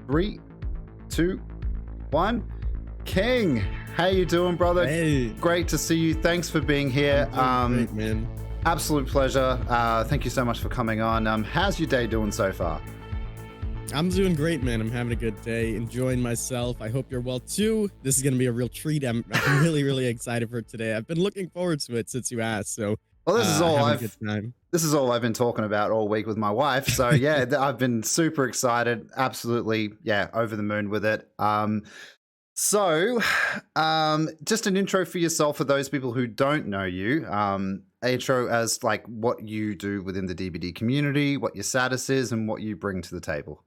Three, two, one. King, how you doing, brother? Hey, Great to see you. Thanks for being here. great, man. Absolute pleasure. Thank you so much for coming on. How's your day doing so far? I'm doing great, man. I'm having a good day, enjoying myself. I hope you're well too. This is gonna be a real treat. I'm really, really excited for today. I've been looking forward to it since you asked. So, Well, having a good time. this is all I've been talking about all week with my wife. So yeah, I've been super excited. Absolutely, yeah, over the moon with it. So, just an intro for yourself for those people who don't know you. Intro as like what you do within the DBD community, what your status is, and what you bring to the table.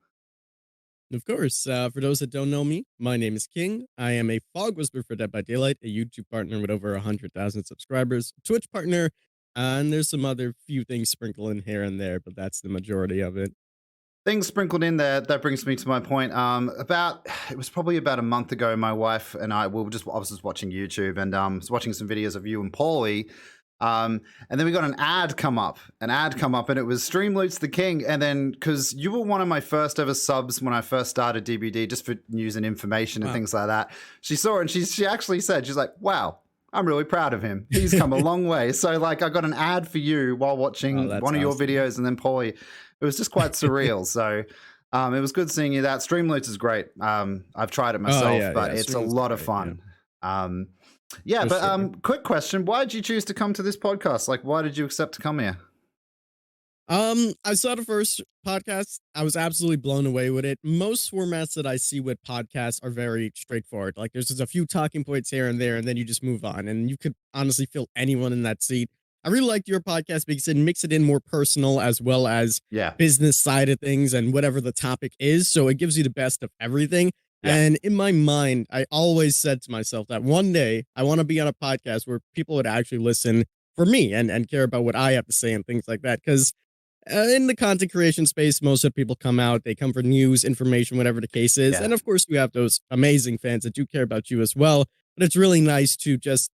Of course, for those that don't know me, my name is King. I am a Fog Whisperer for Dead by Daylight, a YouTube partner with over 100,000 subscribers, Twitch partner, and there's some other few things sprinkled in here and there, but that's the majority of it. Things sprinkled in there. That brings me to my point. It was probably about a month ago. My wife and I I was just watching YouTube and was watching some videos of you and Paulie. And then we got an ad come up, and it was Streamloots the King. And then because you were one of my first ever subs when I first started DBD, just for news and information and things like that. She saw it and she actually said, she's like, "Wow, I'm really proud of him. He's come a long way." So like, I got an ad for you while watching one of your videos, and then Paulie. It was just quite surreal. So it was good seeing you. That Streamloots is great. I've tried it myself, but it's a lot of fun. Quick question. Why did you choose to come to this podcast? Like, why did you accept to come here? I saw the first podcast. I was absolutely blown away with it. Most formats that I see with podcasts are very straightforward. Like there's just a few talking points here and there, and then you just move on. And you could honestly feel anyone in that seat. I really liked your podcast because it mixes it in more personal as well as business side of things and whatever the topic is. So it gives you the best of everything. Yeah. And in my mind, I always said to myself that one day I want to be on a podcast where people would actually listen for me and care about what I have to say and things like that. Because in the content creation space, most of the people come out, they come for news, information, whatever the case is. Yeah. And of course, we have those amazing fans that do care about you as well. But it's really nice to just,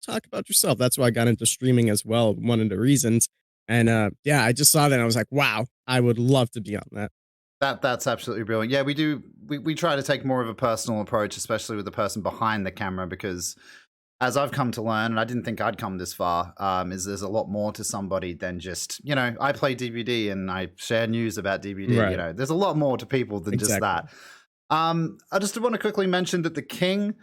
talk about yourself. That's why I got into streaming as well. One of the reasons. And I just saw that and I was like, wow, I would love to be on that. That's absolutely brilliant. Yeah, we try to take more of a personal approach, especially with the person behind the camera, because as I've come to learn, and I didn't think I'd come this far, is there's a lot more to somebody than just, I play DVD and I share news about DVD. Right. There's a lot more to people than just that. I just want to quickly mention that the King,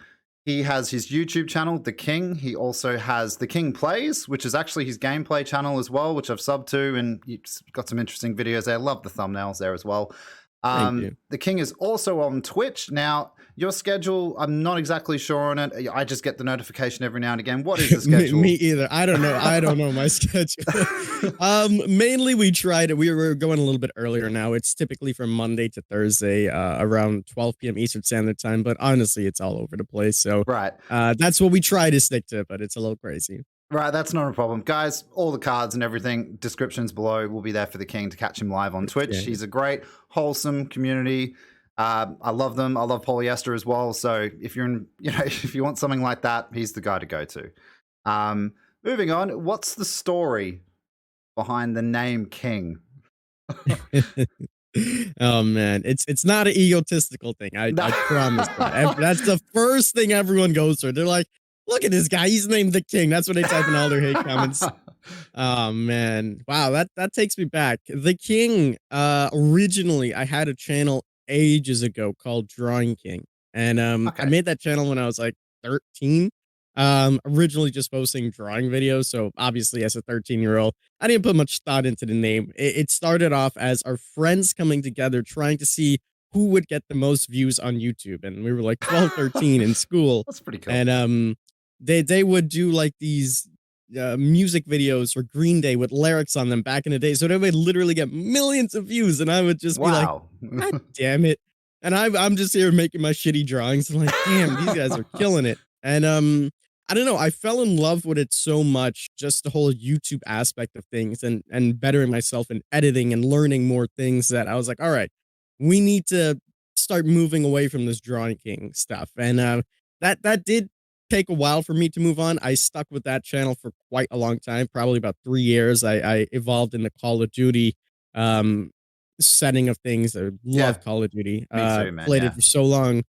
he has his YouTube channel, The King. He also has The King Plays, which is actually his gameplay channel as well, which I've subbed to, and he's got some interesting videos there. Love the thumbnails there as well. The King is also on Twitch. Now, your schedule, I'm not exactly sure on it. I just get the notification every now and again. What is the schedule? Me either. I don't know. I don't know my schedule. Mainly we tried it. We were going a little bit earlier now. It's typically from Monday to Thursday, around 12 p.m. Eastern Standard Time. But honestly, it's all over the place. So that's what we try to stick to, but it's a little crazy. Right, that's not a problem. Guys, all the cards and everything, descriptions below will be there for the King to catch him live on Twitch. Yeah. He's a great, wholesome community. I love them. I love polyester as well. So if you're in, if you want something like that, he's the guy to go to. Moving on, what's the story behind the name King? Oh man, it's not an egotistical thing. I promise. That's the first thing everyone goes through. They're like, look at this guy. He's named the King. That's what they type in all their hate comments. Oh, man. Wow, that takes me back. The King, originally, I had a channel ages ago called Drawing King. And I made that channel when I was like 13. Originally just posting drawing videos. So obviously, as a 13-year-old, I didn't put much thought into the name. It started off as our friends coming together, trying to see who would get the most views on YouTube. And we were like 12, 13 in school. That's pretty cool. And they would do like these music videos for Green Day with lyrics on them back in the day. So they would literally get millions of views. And I would just be like, God damn it. And I'm just here making my shitty drawings. And like, damn, these guys are killing it. And I don't know. I fell in love with it so much, just the whole YouTube aspect of things and bettering myself in editing and learning more things, that I was like, all right, we need to start moving away from this Drawing King stuff. And that did take a while for me to move on. I stuck with that channel for quite a long time, probably about 3 years. I evolved into Call of Duty setting of things. I Yeah, love Call of Duty. me too, man. Played it Yeah. for so long.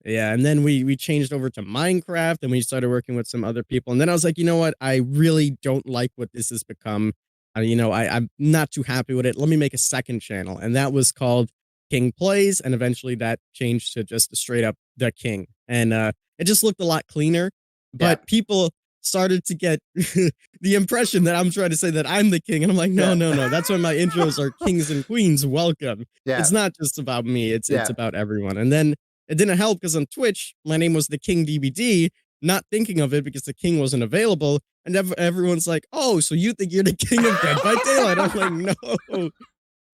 Yeah, and then we changed over to Minecraft, and we started working with some other people. And then I was like, you know what? I really don't like what this has become. I'm not too happy with it. Let me make a second channel, and that was called King Plays, and eventually that changed to just straight up The King, and it just looked a lot cleaner. Yeah. But people started to get the impression that I'm trying to say that I'm the king, and I'm like, no, Yeah. no, no. That's why my intros are kings and queens. Welcome. Yeah. It's not just about me. It's Yeah. about everyone. And then it didn't help because on Twitch, my name was the King DBD, not thinking of it because the king wasn't available. And everyone's like, oh, so you think you're the king of Dead by Daylight? I'm like, no.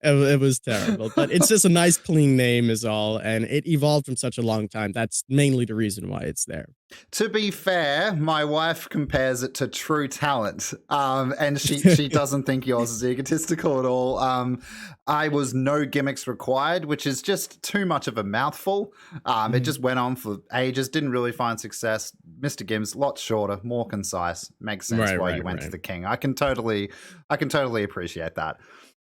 It was terrible, but it's just a nice clean name is all, and it evolved from such a long time. That's mainly the reason why it's there. To be fair, my wife compares it to True Talent, and she doesn't think yours is egotistical at all. I was no gimmicks required, which is just too much of a mouthful. It just went on for ages, didn't really find success. MrGimms, lot shorter, more concise. Makes sense why you went to the king. I can totally appreciate that.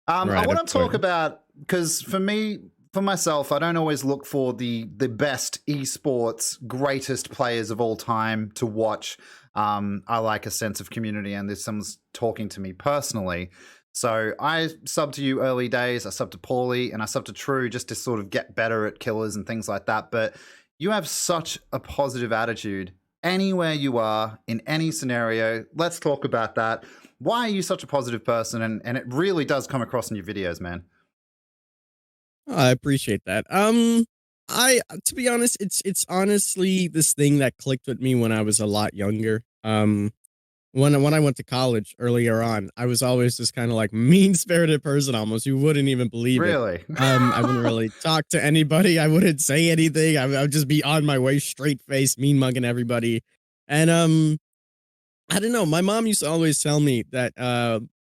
I want to talk about, because for myself, I don't always look for the best esports, greatest players of all time to watch. I like a sense of community, and there's someone's talking to me personally. So I subbed to you early days, I subbed to Paulie, and I subbed to True just to sort of get better at killers and things like that. But you have such a positive attitude anywhere you are, in any scenario. Let's talk about that. Why are you such a positive person? And it really does come across in your videos, man. Oh, I appreciate that. I to be honest, it's honestly this thing that clicked with me when I was a lot younger. When I went to college earlier on, I was always this kind of like mean spirited person almost. You wouldn't even believe it. Really? I wouldn't really talk to anybody. I wouldn't say anything. I would just be on my way, straight face, mean mugging everybody. And I don't know. My mom used to always tell me that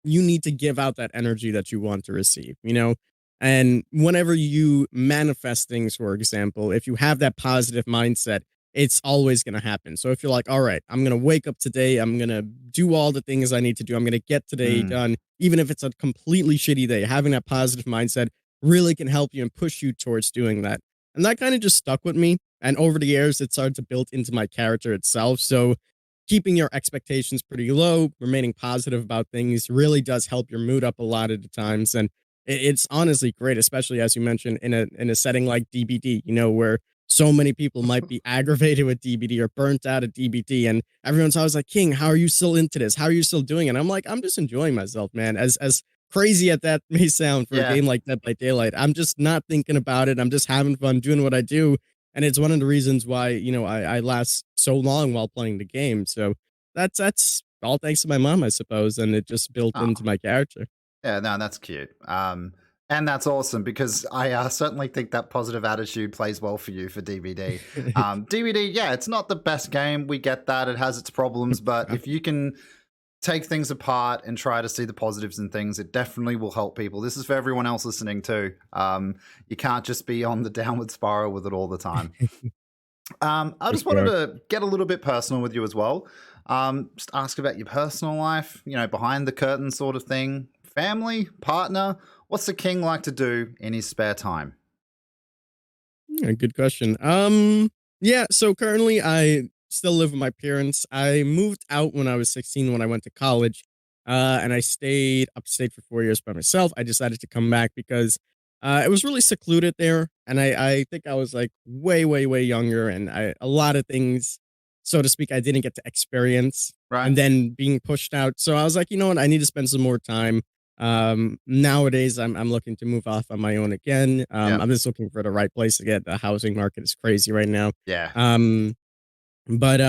you need to give out that energy that you want to receive, you know? And whenever you manifest things, for example, if you have that positive mindset, it's always going to happen. So if you're like, all right, I'm going to wake up today, I'm going to do all the things I need to do, I'm going to get today done, even if it's a completely shitty day, having that positive mindset really can help you and push you towards doing that. And that kind of just stuck with me. And over the years, it started to build into my character itself. So keeping your expectations pretty low, remaining positive about things really does help your mood up a lot of the times. And it's honestly great, especially as you mentioned in a setting like DBD, you know, where so many people might be aggravated with DBD or burnt out at DBD, and everyone's always like, "King, how are you still into this? How are you still doing it?" And I'm like, I'm just enjoying myself, man. As crazy as that may sound for a game like Dead by Daylight, I'm just not thinking about it. I'm just having fun doing what I do, and it's one of the reasons why I last so long while playing the game. So that's all thanks to my mom, I suppose, and it just built into my character. Yeah, no, that's cute. And that's awesome, because I certainly think that positive attitude plays well for you for DVD. DVD, yeah, it's not the best game. We get that. It has its problems. But if you can take things apart and try to see the positives in things, it definitely will help people. This is for everyone else listening too. You can't just be on the downward spiral with it all the time. I just wanted to get a little bit personal with you as well. Just ask about your personal life, behind the curtain sort of thing. Family, partner, what's the king like to do in his spare time? Yeah, good question. Yeah, so currently I still live with my parents. I moved out when I was 16 when I went to college. And I stayed upstate for 4 years by myself. I decided to come back because it was really secluded there. And I think I was like way, way, way younger. And a lot of things, so to speak, I didn't get to experience. Right. And then being pushed out. So I was like, you know what? I need to spend some more time. Nowadays I'm looking to move off on my own again. I'm just looking for the right place to get. The housing market is crazy right now. Yeah. But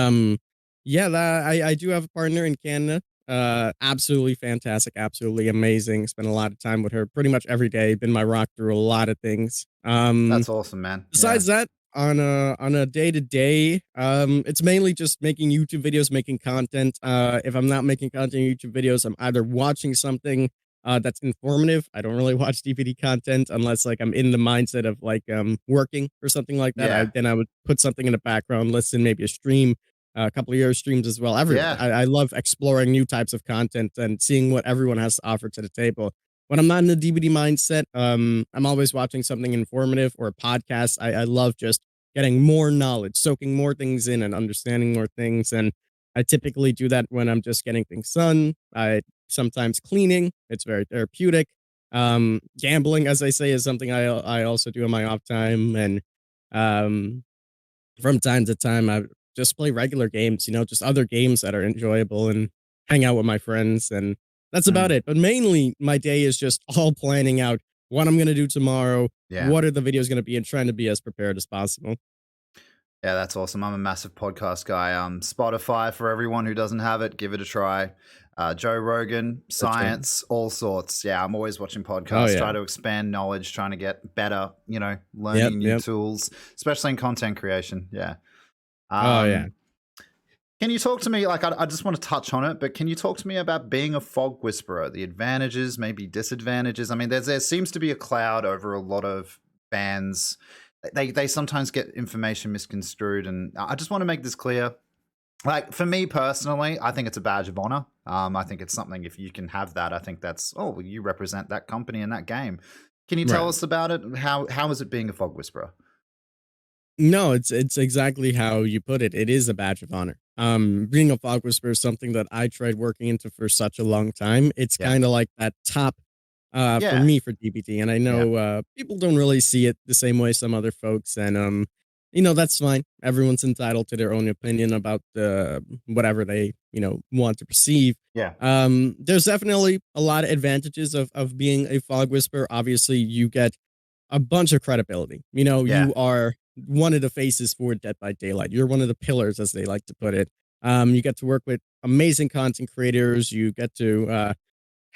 yeah, I do have a partner in Canada. Absolutely fantastic, absolutely amazing. Spend a lot of time with her pretty much every day. Been my rock through a lot of things. That's awesome, man. Besides that, on a day to day, it's mainly just making YouTube videos, making content. If I'm not making content YouTube videos, I'm either watching something that's informative. I don't really watch DVD content unless like I'm in the mindset of like working or something like that. Then I would put something in the background, listen, maybe a stream, a couple of your streams as well. I love exploring new types of content and seeing what everyone has to offer to the table. when I'm not in the DVD mindset, I'm always watching something informative or a podcast. I love just getting more knowledge, soaking more things in, and understanding more things. And I typically do that when I'm just getting things done. I sometimes cleaning. It's very therapeutic. Gambling, as I say, is something I also do in my off time, and um, from time to time, I just play regular games, just other games that are enjoyable and hang out with my friends. And that's about Mm, it. But mainly, my day is just all planning out what I'm going to do tomorrow, yeah. what are the videos going to be, and trying to be as prepared as possible. Yeah, that's awesome. I'm a massive podcast guy. Spotify, for everyone who doesn't have it, give it a try. Joe Rogan, For sure. science, all sorts. Yeah, I'm always watching Oh, podcasts, try yeah. to expand knowledge, trying to get better, Yep. learning new Yep. tools, especially in content creation. Yeah. Oh, yeah. Um, can you talk to me? Like, I just want to touch on it, but can you talk to me about being a fog whisperer, the advantages, maybe disadvantages? I mean, there seems to be a cloud over a lot of fans. They sometimes get information misconstrued, and I just want to make this clear. Like, for me personally, I think it's a badge of honor. I think it's something, if you can have that, I think that's, oh, well, you represent that company in that game. Can you tell Right. us about it? How is it being a fog whisperer? No, it's exactly how you put it. It is a badge of honor. Being a fog whisperer is something that I tried working into for such a long time. It's Yeah. kind of like that top for Yeah. me for DBT, and I Yeah. know people don't really see it the same way some other folks, and that's fine. Everyone's entitled to their own opinion about whatever they want to perceive. Yeah. There's definitely a lot of advantages of being a fog whisperer. Obviously, you get a bunch of credibility. Yeah. You are one of the faces for Dead by Daylight. You're one of the pillars, as they like to put it. You get to work with amazing content creators. You get to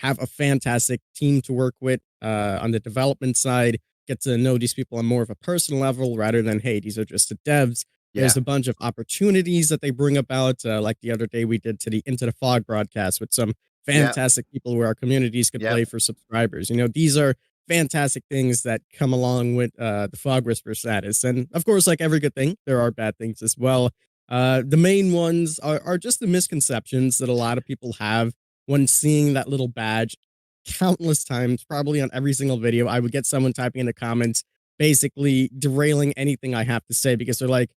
have a fantastic team to work with on the development side. Get to know these people on more of a personal level rather than, hey, these are just the devs. There's Yeah. a bunch of opportunities that they bring about. Like the other day, we did to the Into the Fog broadcast with some Yeah. fantastic people where our communities could Yeah. play for subscribers. These are fantastic things that come along with the Fog Whisper status. And of course, like every good thing, there are bad things as well. The main ones are just the misconceptions that a lot of people have when seeing that little badge countless times, probably on every single video. I would get someone typing in the comments, basically derailing anything I have to say because they're like,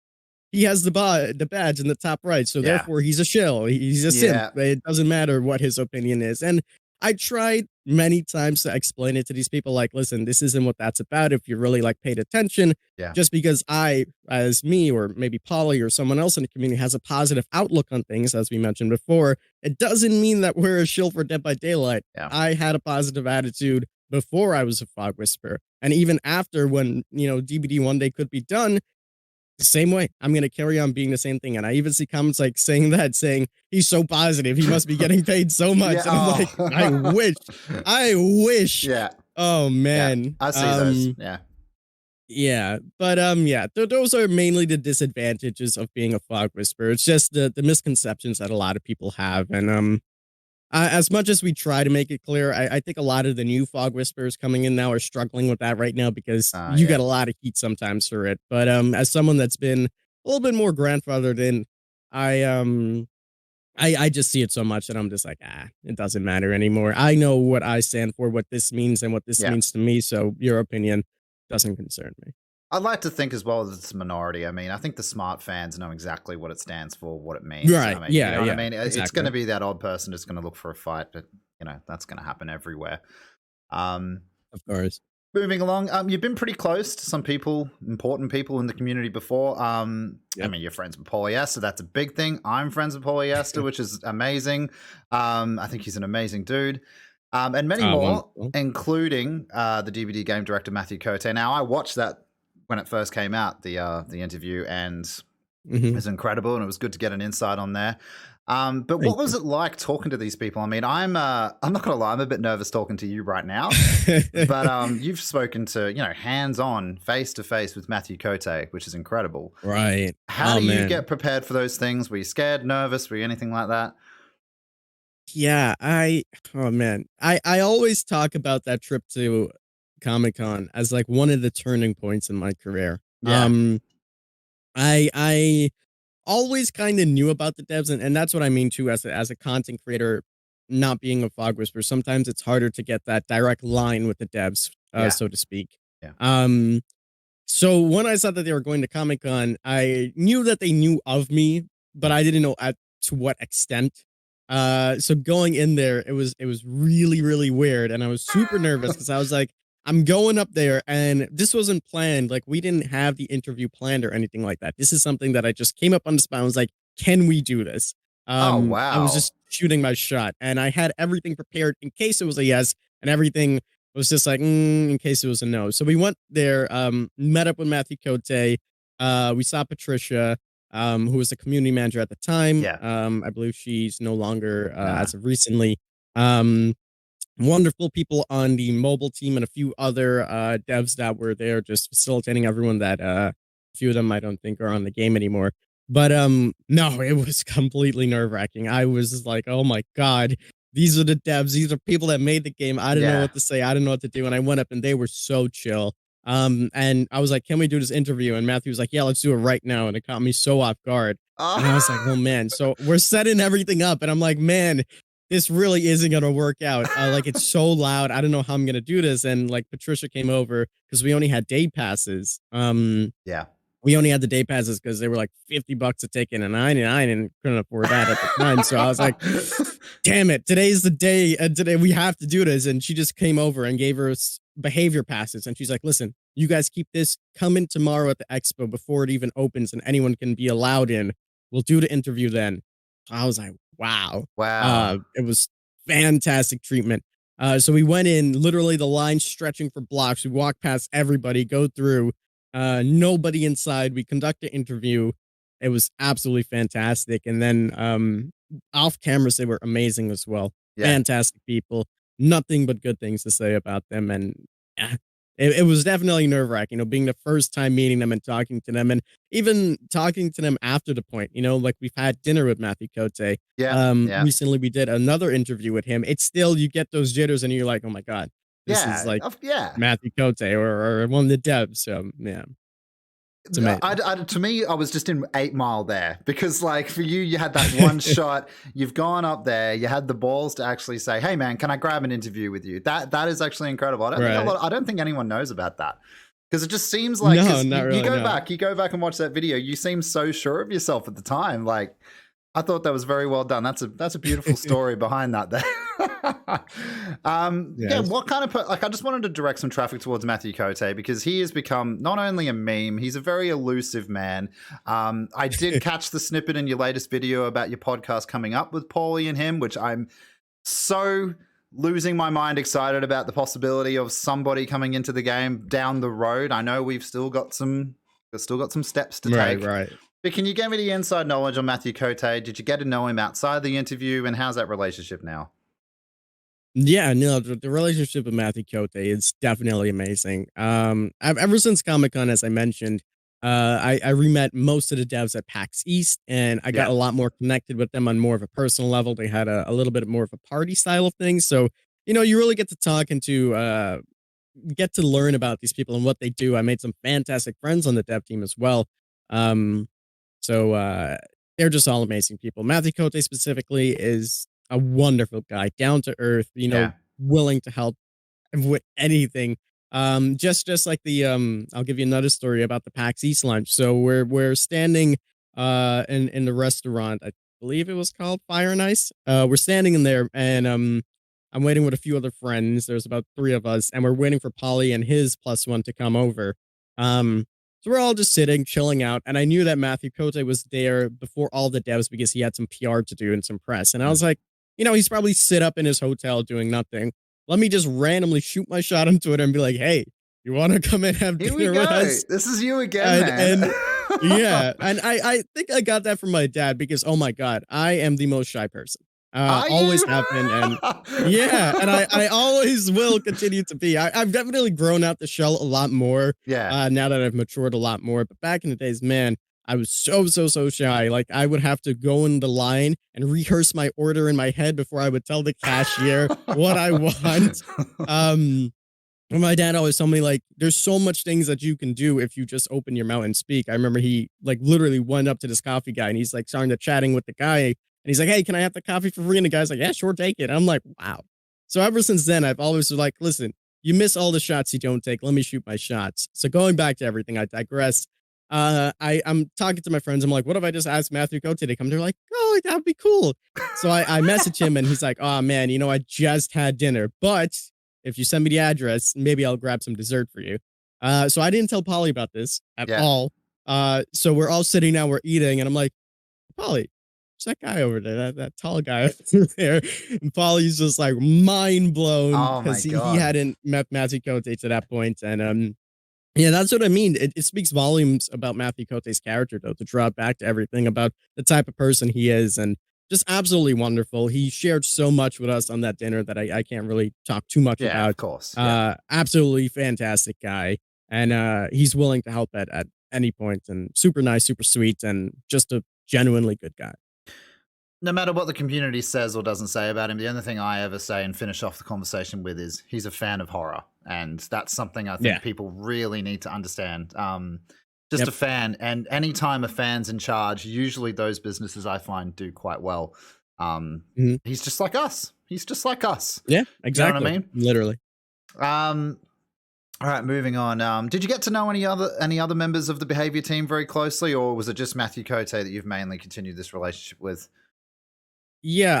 he has the badge in the top right, so Yeah. therefore he's a shill. He's a simp. Yeah. It doesn't matter what his opinion is. And I tried many times to explain it to these people, like, listen, this isn't what that's about. If you really like paid attention, Yeah. just because I, as me, or maybe Polly or someone else in the community has a positive outlook on things, as we mentioned before, it doesn't mean that we're a shill for Dead by Daylight. Yeah. I had a positive attitude before I was a fog whisperer. And even after, when, DBD one day could be done, the same way. I'm going to carry on being the same thing. And I even see comments like saying he's so positive. He must be getting paid so much. Yeah. And I'm like, I Oh. wish, I wish. Yeah. Oh Yeah. man. I see those. Yeah. Yeah. But yeah, those are mainly the disadvantages of being a fog whisperer. It's just the misconceptions that a lot of people have. And as much as we try to make it clear, I think a lot of the new fog whisperers coming in now are struggling with that right now because you Yeah. get a lot of heat sometimes for it. But as someone that's been a little bit more grandfathered in, I I just see it so much that I'm just like, it doesn't matter anymore. I know what I stand for, what this means, and what this Yeah. means to me. So your opinion doesn't concern me. I'd like to think as well that it's a minority. I mean, I think the smart fans know exactly what it stands for, what it means. Right? I mean, you Yeah. know what I Yeah. mean? It's going Exactly. to be that odd person that's going to look for a fight, but that's going to happen everywhere. Um, Of course. Moving along, you've been pretty close to some people, important people in the community before. I Yep. mean, you're friends with Polyester. That's a big thing. I'm friends with Polyester, which is amazing. I think he's an amazing dude. And many more, Wonderful. including the DVD game director Matthewcote. Now, I watched that when it first came out, the interview, and it Hmm. was incredible, and it was good to get an insight on there. But Thank what was it like talking to these people? I mean, I'm not gonna lie, I'm a bit nervous talking to you right now. you. But you've spoken to, hands-on, face-to-face with Matthewcote, which is incredible. Right. How Oh do you man. get prepared for those things? Were you scared, nervous? Were you anything like that? Yeah, oh man. I always talk about that trip to Comic-Con as like one of the turning points in my career. Yeah. I always kind of knew about the devs, and that's what I mean too as a content creator. not being a fog whisperer, sometimes it's harder to get that direct line with the devs, Yeah. so to speak. Yeah. So when I saw that they were going to Comic Con, I knew that they knew of me, but I didn't know to what extent. So going in there, it was really really weird, and I was super nervous because I was like, I'm going up there, and this wasn't planned. Like we didn't have the interview planned or anything like that. This is something that I just came up on the spot. I was like, can we do this? Oh, I was wow. just shooting my shot, and I had everything prepared in case it was a yes, and everything was just like in case it was a no. So we went there, met up with Matthewcote. We saw Patricia, who was the community manager at the time. Yeah. I believe she's no longer Nah. as of recently. Um, Wonderful people on the mobile team and a few other devs that were there just facilitating everyone that a few of them I don't think are on the game anymore. But no, it was completely nerve-wracking. I was just like, oh my God, these are the devs, these are people that made the game. I didn't know Yeah. what to say, I didn't know what to do. And I went up and they were so chill. And I was like, can we do this interview? And Matthew was like, yeah, let's do it right now. And it caught me so off guard. And I was like, oh Oh. man. So we're setting everything up. And I'm like, man, this really isn't gonna work out. Like it's so loud. I don't know how I'm gonna do this. And like Patricia came over because we only had day passes. Yeah. We only had the day passes because they were like $50 a ticket, and I didn't couldn't afford that at the time. So I was like, damn it, today's the day. Today we have to do this. And she just came over and gave us behavior passes. And she's like, listen, you guys keep this. Come in tomorrow at the expo before it even opens, and anyone can be allowed in. We'll do the interview then. I was like, wow. Wow. It was fantastic treatment. So we went in, literally the line stretching for blocks. We walked past everybody, go through, nobody inside. We conduct an interview. It was absolutely fantastic. And then off cameras, they were amazing as well. Yeah. Fantastic people. Nothing but good things to say about them. And it was definitely nerve wracking, being the first time meeting them and talking to them. And even talking to them after the point, like we've had dinner with Matthewcote. Yeah. Yeah. Recently we did another interview with him. It's still, you get those jitters and you're like, oh my God, this is Yeah. like Yeah. Matthewcote or one of the devs. So yeah, it's amazing. To me, I was just in 8 Mile there because, like, for you, you had that one shot. You've gone up there. You had the balls to actually say, "Hey, man, can I grab an interview with you?" That is actually incredible. I don't think anyone knows about that because it just seems like No, not really. you go back and watch that video. You seem so sure of yourself at the time. Like, I thought that was very well done. That's a beautiful story behind that there. Yeah, what kind of I just wanted to direct some traffic towards Matthewcote because he has become not only a meme, he's a very elusive man. I did catch the snippet in your latest video about your podcast coming up with Paulie and him, which I'm so losing my mind excited about the possibility of somebody coming into the game down the road. I know we've still got some steps to take. Right. But can you give me the inside knowledge on Matthewcote? Did you get to know him outside the interview, and how's that relationship now? Yeah, no, the relationship with Matthewcote is definitely amazing. Ever since Comic Con, as I mentioned, I re-met most of the devs at PAX East, and I got a lot more connected with them on more of a personal level. They had a little bit more of a party style of things, so you really get to talk and to get to learn about these people and what they do. I made some fantastic friends on the dev team as well. So they're just all amazing people. Matthewcote specifically is a wonderful guy, down to earth, willing to help with anything. Just like the I'll give you another story about the PAX East lunch. So we're standing in the restaurant. I believe it was called Fire and Ice. We're standing in there, and I'm waiting with a few other friends. There's about 3 of us, and we're waiting for Polly and his +1 to come over. So we're all just sitting, chilling out, and I knew that Matthewcote was there before all the devs because he had some PR to do and some press. And I was like, he's probably sit up in his hotel doing nothing. Let me just randomly shoot my shot on Twitter and be like, hey, you want to come and have dinner with us? This is you again, man. And yeah, and I think I got that from my dad because, oh my God, I am the most shy person. Always have been, and yeah, and I always will continue to be. I've definitely grown out the shell a lot more. Now that I've matured a lot more. But back in the days, man, I was so shy. Like I would have to go in the line and rehearse my order in my head before I would tell the cashier what I want. My dad always told me, like, there's so much things that you can do if you just open your mouth and speak. I remember he, like, literally went up to this coffee guy and he's, like, starting to chatting with the guy. And he's like, "Hey, can I have the coffee for free?" And the guy's like, "Yeah, sure, take it." I'm like, "Wow." So ever since then, I've always like, "Listen, you miss all the shots you don't take. Let me shoot my shots." So going back to everything, I digress. I'm talking to my friends. I'm like, "What if I just asked Matthewcote to come?" They're like, "Oh, like, that'd be cool." So I message him and he's like, "Oh man, I just had dinner, but if you send me the address, maybe I'll grab some dessert for you." So I didn't tell Polly about this at Yeah. all. So we're all sitting down, we're eating, and I'm like, "Polly, it's that guy over there, that tall guy over there." And Polly's just like mind blown Oh my because he god. hadn't met Matthew Cote to that point. And yeah, that's what I mean. It speaks volumes about Matthew Cote's character, though, to draw it back to everything about the type of person he is, and just absolutely wonderful. He shared so much with us on that dinner that I can't really talk too much Yeah, of about. course. Yeah. Absolutely fantastic guy, and he's willing to help at any point, and super nice, super sweet, and just a genuinely good guy. No matter what the community says or doesn't say about him, the only thing I ever say and finish off the conversation with is he's a fan of horror. And that's something I Yeah. think people really need to understand. Just Yep. a fan. And anytime a fan's in charge, usually those businesses I find do quite well. Mhm. He's just like us. He's just like us. Yeah, You know what I exactly. mean? Literally. Um, all right, moving on. Did you get to know any other members of the behavior team very closely, or was it just Matthew Cote that you've mainly continued this relationship with? Yeah,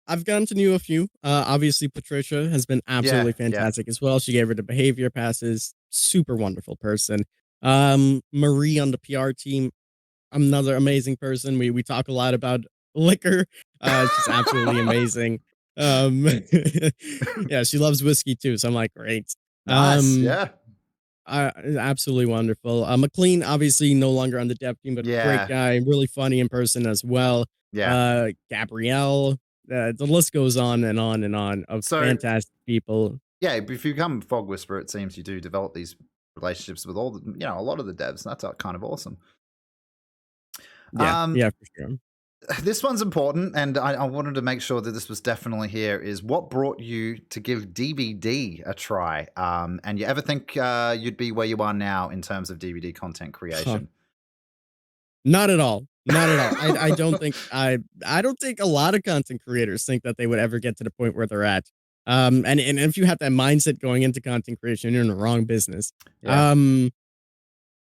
I've gotten to know a few. Obviously Patricia has been Yeah, absolutely yeah. fantastic as well. She gave her the behavior passes. Super wonderful person. Marie on the PR team, another amazing person. We talk a lot about liquor. She's absolutely amazing. Um, yeah, she loves whiskey too. So I'm like, great. Nice. Um, Yeah. Absolutely wonderful. McLean, obviously no longer on the dev team, but great Yeah. guy, really funny in person as well. Yeah. Gabrielle, the list goes on and on and on of So fantastic people. yeah, if you become Fog Whisperer, it seems you do develop these relationships with a lot of the devs. And that's kind of awesome. Yeah, Um, yeah, for sure. this one's important, and I wanted to make sure that this was definitely here. Is what brought you to give DVD a try? And you ever think you'd be where you are now in terms of DVD content Huh. creation? Not at all. Not at all. I don't think a lot of content creators think that they would ever get to the point where they're at. And if you have that mindset going into content creation, you're in the wrong business. Yeah. Um,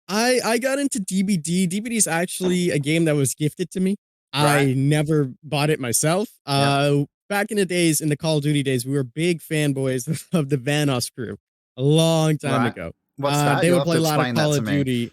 I got into DBD. DBD is actually a game that was gifted to me. Right. I never bought it myself. Yep. Back in the days, in the Call of Duty days, we were big fanboys of the Vanos crew a long time Right. ago. What's that? They You'll would have play to a lot of explain that Call to of me. Duty.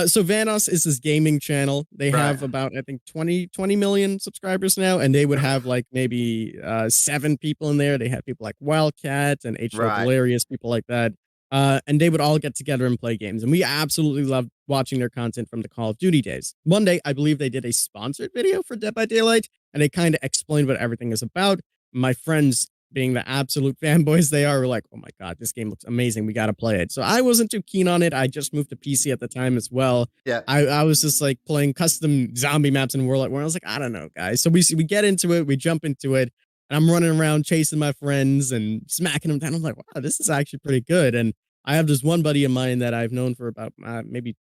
So Vanos is this gaming channel. They Right. have about, I think, 20 million subscribers now, and they would have like maybe 7 people in there. They had people like Wildcat and H2O Right. Delirious, people like that. And they would all get together and play games. And we absolutely loved watching their content from the Call of Duty days. One day, I believe they did a sponsored video for Dead by Daylight, and they kind of explained what everything is about. My friends, being the absolute fanboys they are, were like, "Oh my god, this game looks amazing. We got to play it." So I wasn't too keen on it. I just moved to PC at the time as well. Yeah. I was just like playing custom zombie maps in World at War. I was like, I don't know, guys. So we get into it, we jump into it, and I'm running around chasing my friends and smacking them down. I'm like, wow, this is actually pretty good. And I have this one buddy of mine that I've known for about maybe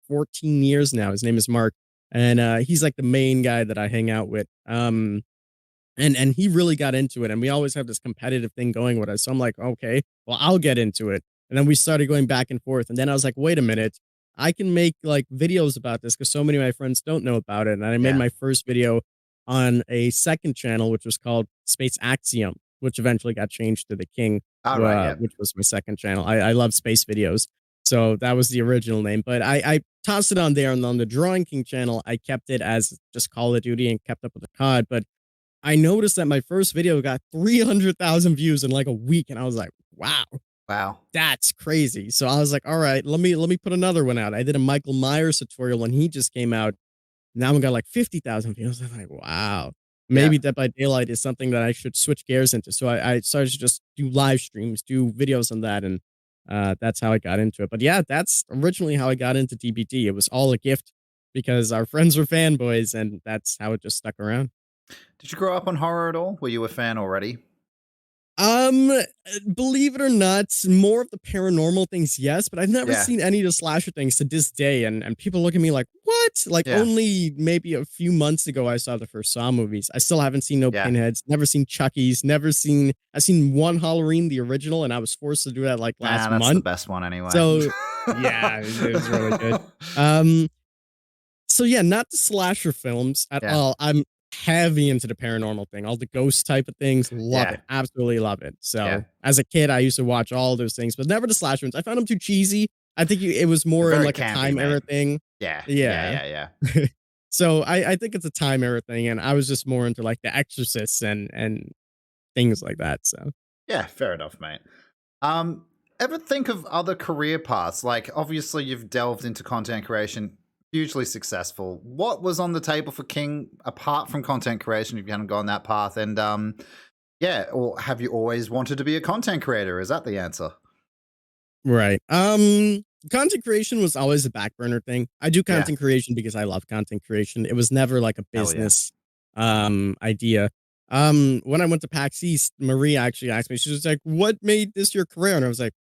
14 years now. His name is Mark, and he's like the main guy that I hang out with. And he really got into it, and we always have this competitive thing going with us. So I'm like, okay, well, I'll get into it. And then we started going back and forth. And then I was like, wait a minute, I can make like videos about this because so many of my friends don't know about it. And I made Yeah. my first video on a second channel, which was called Space Axiom, which eventually got changed to The King, All right. Yeah. which was my second channel. I love space videos. So that was the original name. But I tossed it on there. And on the Drawing King channel, I kept it as just Call of Duty and kept up with the COD. But I noticed that my first video got 300,000 views in like a week, and I was like, "Wow, Wow. that's crazy." So I was like, "All right, let me put another one out." I did a Michael Myers tutorial when he just came out. Now we got like 50,000 views. I'm like, "Wow, Yeah. maybe Dead by Daylight is something that I should switch gears into." So I started to just do live streams, do videos on that, and that's how I got into it. But yeah, that's originally how I got into DBD. It was all a gift because our friends were fanboys, and that's how it just stuck around. Did you grow up on horror at all? Were you a fan already? Believe it or not, more of the paranormal things, yes, but I've never Yeah. seen any of the slasher things to this day, and people look at me like, "What?" Like, Yeah. only maybe a few months ago, I saw the first Saw movies. I still haven't seen no Yeah. Pinheads, never seen Chucky's, I've seen one Halloween, the original, and I was forced to do that, like, Nah, last that's the month. best one anyway. So, yeah, it was really good. Um, so yeah, not the slasher films at Yeah. all. I'm heavy into the paranormal thing, all the ghost type of things. Love Yeah. it, absolutely love it. Yeah. So as a kid, I used to watch all those things, but never the slasher ones. I found them too cheesy. I think it was They're more in very like a campy, time mate. era thing. Yeah. Yeah. Yeah. Yeah. Yeah. So I think it's a time era thing, and I was just more into like The Exorcist and things like that. So Yeah. Fair enough, mate. Um, Ever think of other career paths? Like, obviously, you've delved into content creation, hugely successful. What was on the table for King apart from content creation if you hadn't gone that path? And yeah, or have you always wanted to be a content creator? Is that the answer? right. Content creation was always a back burner thing. I do Yeah. content creation because I love content creation. It was never like a Hell yeah. business idea. When I went to PAX East, Maria actually asked me, she was like, "What made this your career?" And I was like,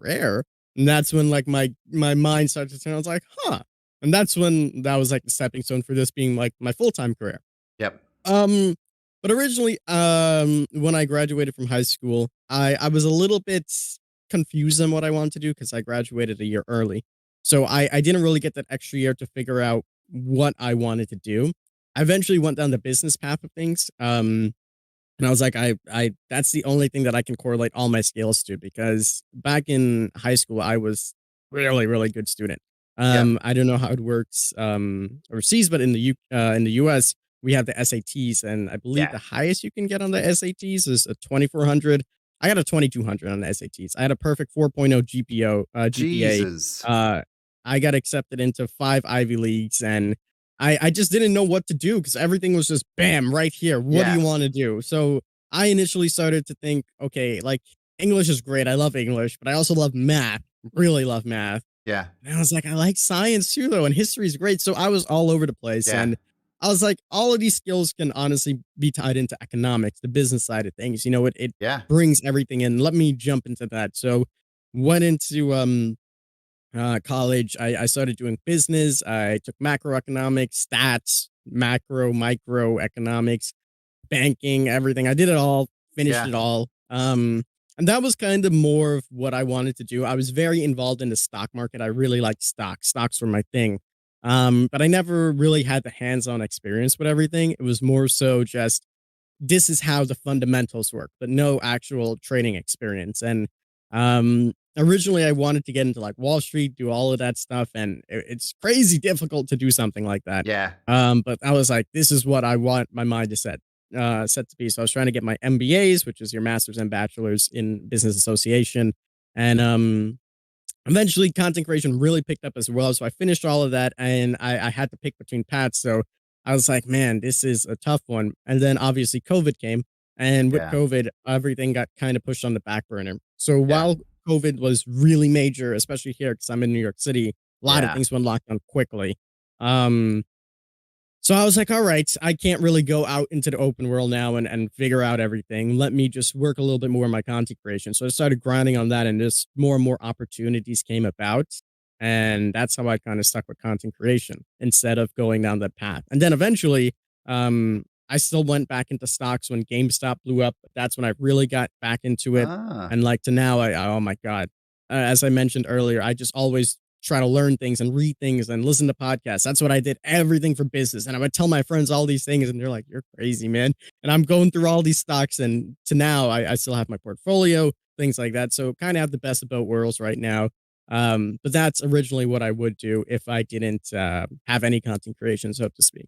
"Career?" And that's when like my mind started to turn. I was like, "Huh." And that's when that was like the stepping stone for this being like my full-time career. Yep. Um, but originally, when I graduated from high school, I was a little bit confused on what I wanted to do because I graduated a year early. So I didn't really get that extra year to figure out what I wanted to do. I eventually went down the business path of things. And I was like, I that's the only thing that I can correlate all my skills to because back in high school, I was really, really good student. Yep. I don't know how it works overseas, but in in the US, we have the SATs, and I believe Yeah. the highest you can get on the SATs is a 2400. I got a 2200 on the SATs. I had a perfect 4.0 GPA. Jesus. Uh, I got accepted into 5 Ivy Leagues, and I just didn't know what to do because everything was just bam right here. What do Yeah. you want to do? So I initially started to think, okay, like English is great. I love English, but I also love math. Really love math. Yeah. And I was like, I like science too, though, and history is great. So I was all over the place, Yeah. and I was like, all of these skills can honestly be tied into economics, the business side of things. You know, it Yeah. brings everything in. Let me jump into that. So went into college, I started doing business. I took macroeconomics, stats, macro, microeconomics, banking, everything. I did it all, finished Yeah. it all. And that was kind of more of what I wanted to do. I was very involved in the stock market. I really liked stocks. Stocks were my thing. But I never really had the hands-on experience with everything. It was more so just this is how the fundamentals work, but no actual trading experience. And originally, I wanted to get into like Wall Street, do all of that stuff, and it's crazy difficult to do something like that. Yeah. But I was like, this is what I want my mind to set to be. So I was trying to get my MBAs, which is your master's and bachelor's in business association, and eventually content creation really picked up as well. So I finished all of that and I had to pick between paths. So I was like, man, this is a tough one. And then obviously COVID came. And with Yeah. COVID, everything got kind of pushed on the back burner. So Yeah. while COVID was really major, especially here, because I'm in New York City, a lot of Yeah. things went locked down quickly. Um, so I was like, all right, I can't really go out into the open world now and figure out everything. Let me just work a little bit more on my content creation. So I started grinding on that and just more and more opportunities came about. And that's how I kind of stuck with content creation instead of going down that path. And then eventually, I still went back into stocks when GameStop blew up. That's when I really got back into it. Ah. And like to now, oh my God. As I mentioned earlier, I just always try to learn things and read things and listen to podcasts. That's what I did. Everything for business. And I would tell my friends all these things and they're like, you're crazy, man. And I'm going through all these stocks and to now I still have my portfolio, things like that. So kind of have the best of both worlds right now. But that's originally what I would do if I didn't have any content creation, so to speak.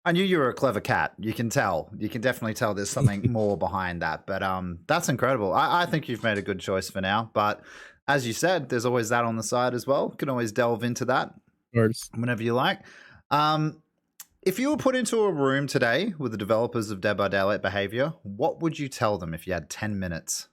I knew you were a clever cat. You can tell. You can definitely tell there's something more behind that. But that's incredible. I think you've made a good choice for now. But as you said, there's always that on the side as well. You can always delve into that Of course. whenever you like. Um, if you were put into a room today with the developers of Dead by Daylight Behavior, what would you tell them if you had 10 minutes?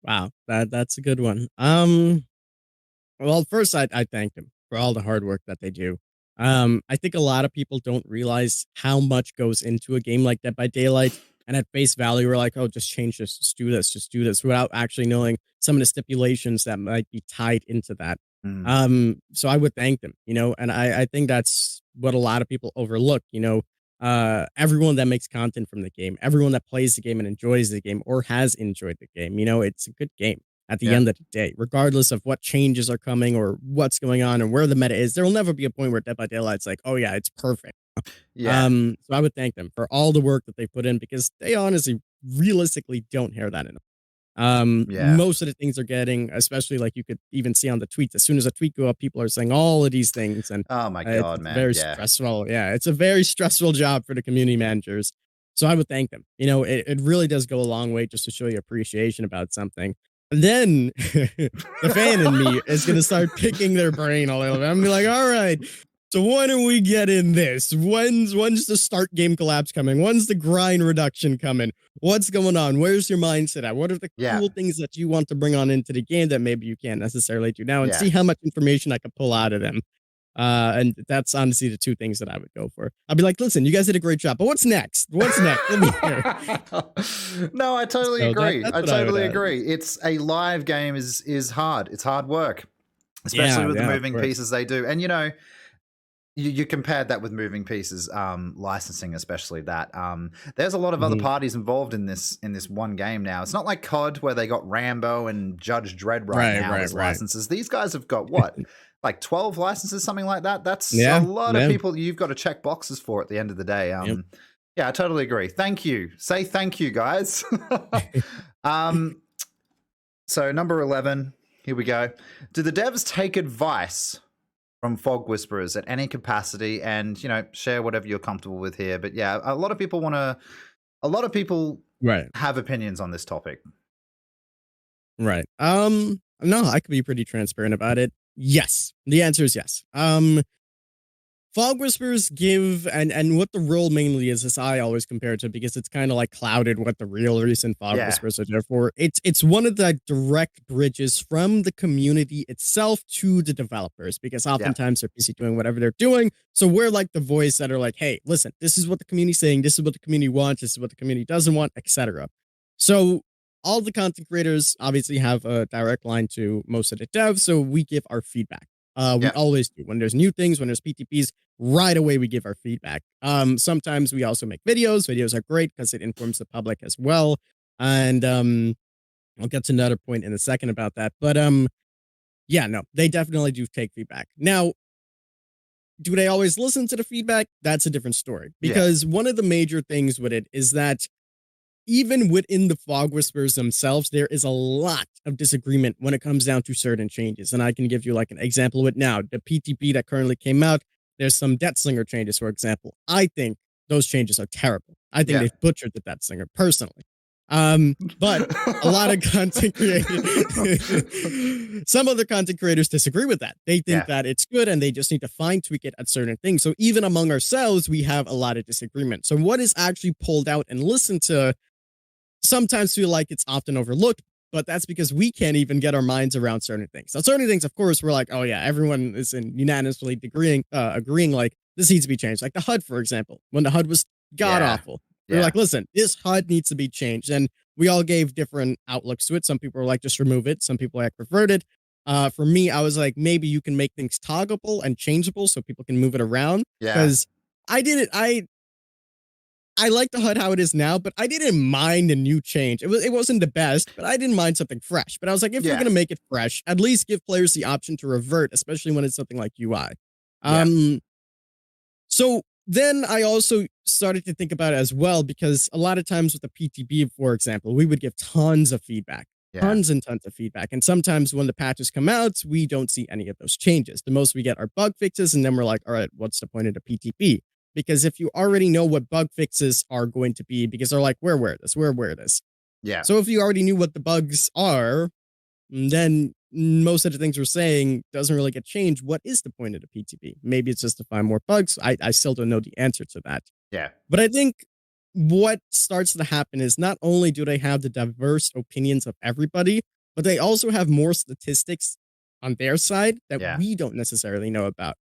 Wow, that's a good one. Well, first, I thank them for all the hard work that they do. I think a lot of people don't realize how much goes into a game like Dead by Daylight, and at face value, we're like, oh, just change this, just do this, without actually knowing some of the stipulations that might be tied into that. Mm. So I would thank them, and I think that's what a lot of people overlook, everyone that makes content from the game, everyone that plays the game and enjoys the game or has enjoyed the game, it's a good game at the Yeah. end of the day, regardless of what changes are coming or what's going on and where the meta is. There will never be a point where Dead by Daylight's like, oh yeah, it's perfect. Yeah. So I would thank them for all the work that they put in because they honestly, realistically don't hear that enough. Yeah. Most of the things they're getting, especially like you could even see on the tweets, as soon as a tweet go up, people are saying all of these things, and Oh my it's, God, it's man. very Yeah. stressful. Yeah, it's a very stressful job for the community managers. So I would thank them. It really does go a long way just to show you appreciation about something. And then the fan in me is gonna start picking their brain a little bit. I'm gonna be like, all right, so when are we getting this? When's the start game collapse coming? When's the grind reduction coming? What's going on? Where's your mindset at? What are the Yeah. cool things that you want to bring on into the game that maybe you can't necessarily do now? And Yeah. see how much information I can pull out of them. And that's honestly the two things that I would go for. I'd be like, listen, you guys did a great job, but what's next? What's next? Let me hear. No, I totally So agree. that's I what I would totally add. agree. It's a live game is hard. It's hard work, especially Yeah, with the yeah, of moving course. pieces they do. And you compared that with moving pieces, licensing, especially that. There's a lot of other Mhm. parties involved in this one game now. It's not like COD where they got Rambo and Judge Dredd right now as Right. licenses. These guys have got what? Like 12 licenses, something like that. That's a Yeah, lot of yeah, people you've got to check boxes for at the end of the day. yep. Yeah, I totally agree. Thank you. Say thank you, guys. um, so number 11, here we go. Do the devs take advice from fog whisperers at any capacity, and share whatever you're comfortable with here? But yeah, a lot of people Right. have opinions on this topic. Right. No, I could be pretty transparent about it. Yes. The answer is yes. Fog Whispers give, and what the role mainly is I always compare it to, because it's kind of like clouded what the real reason Fog Yeah. Whispers are there for. It's one of the direct bridges from the community itself to the developers, because oftentimes they're busy doing whatever they're doing. So we're like the voice that are like, hey, listen, this is what the community's saying, this is what the community wants, this is what the community doesn't want, etc. So all the content creators obviously have a direct line to most of the devs, so we give our feedback. We Yeah. always do. When there's new things, when there's PTPs, right away we give our feedback. Sometimes we also make videos. Videos are great because it informs the public as well. And I'll get to another point in a second about that. But yeah, no, they definitely do take feedback. Now, do they always listen to the feedback? That's a different story. Yeah. Because one of the major things with it is that even within the Fog Whisperers themselves, there is a lot of disagreement when it comes down to certain changes. And I can give you like an example of it now. The PTP that currently came out, there's some Deathslinger changes, for example. I think those changes are terrible. I think Yeah. they've butchered the Deathslinger personally. But a lot of content creators, some other content creators disagree with that. They think that it's good and they just need to fine tweak it at certain things. So even among ourselves, we have a lot of disagreement. So what is actually pulled out and listened to sometimes feel like it's often overlooked, but that's because we can't even get our minds around certain things. Now, certain things, of course, we're like, oh yeah, everyone is unanimously agreeing like this needs to be changed. Like the HUD, for example, when the HUD was god awful, we were like, listen, this HUD needs to be changed, and we all gave different outlooks to it. Some people were like, just remove it. Some people like revert it. For me, I was like, maybe you can make things toggleable and changeable so people can move it around. Yeah. Because I did it. I like the HUD how it is now, but I didn't mind a new change. It wasn't the best, but I didn't mind something fresh. But I was like, if you're gonna make it fresh, at least give players the option to revert, especially when it's something like UI. So then I also started to think about it as well, because a lot of times with the PTB, for example, we would give tons of feedback. Tons and tons of feedback. And sometimes when the patches come out, we don't see any of those changes. The most we get are bug fixes, and then we're like, all right, what's the point of the PTP? Because if you already know what bug fixes are going to be, because they're like, we're aware of this. Yeah. So if you already knew what the bugs are, then most of the things we're saying doesn't really get changed. What is the point of the PTP? Maybe it's just to find more bugs. I still don't know the answer to that. Yeah. But I think what starts to happen is not only do they have the diverse opinions of everybody, but they also have more statistics on their side that we don't necessarily know about.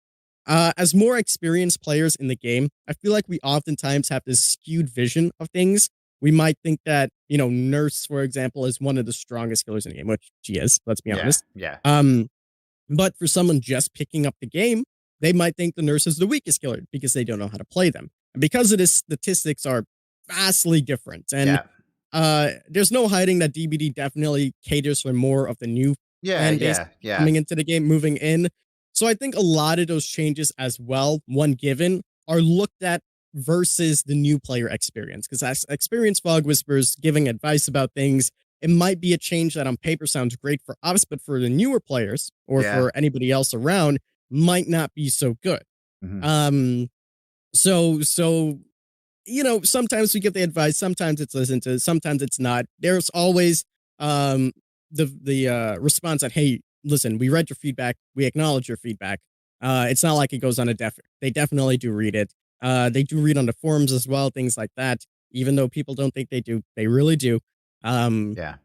As more experienced players in the game, I feel like we oftentimes have this skewed vision of things we might think that, Nurse, for example, is one of the strongest killers in the game, which she is, let's be Yeah, honest. yeah, Um, but for someone just picking up the game, they might think the Nurse is the weakest killer because they don't know how to play them. And because of this, statistics are vastly different. And yeah, there's no hiding that DBD definitely caters for more of the new yeah, fan base yeah, yeah, coming into the game, moving in. So I think a lot of those changes as well, one given, are looked at versus the new player experience. Because as experienced fog whispers giving advice about things, it might be a change that on paper sounds great for us, but for the newer players or yeah. for anybody else around, might not be so good. Hmm. Um, so sometimes we give the advice, sometimes it's listened to, sometimes it's not. There's always um the response that, hey, listen, we read your feedback, we acknowledge your feedback. It's not like it goes on a deaf. They definitely do read it. They do read on the forums as well, things like that. Even though people don't think they do, they really do. Um, Yeah,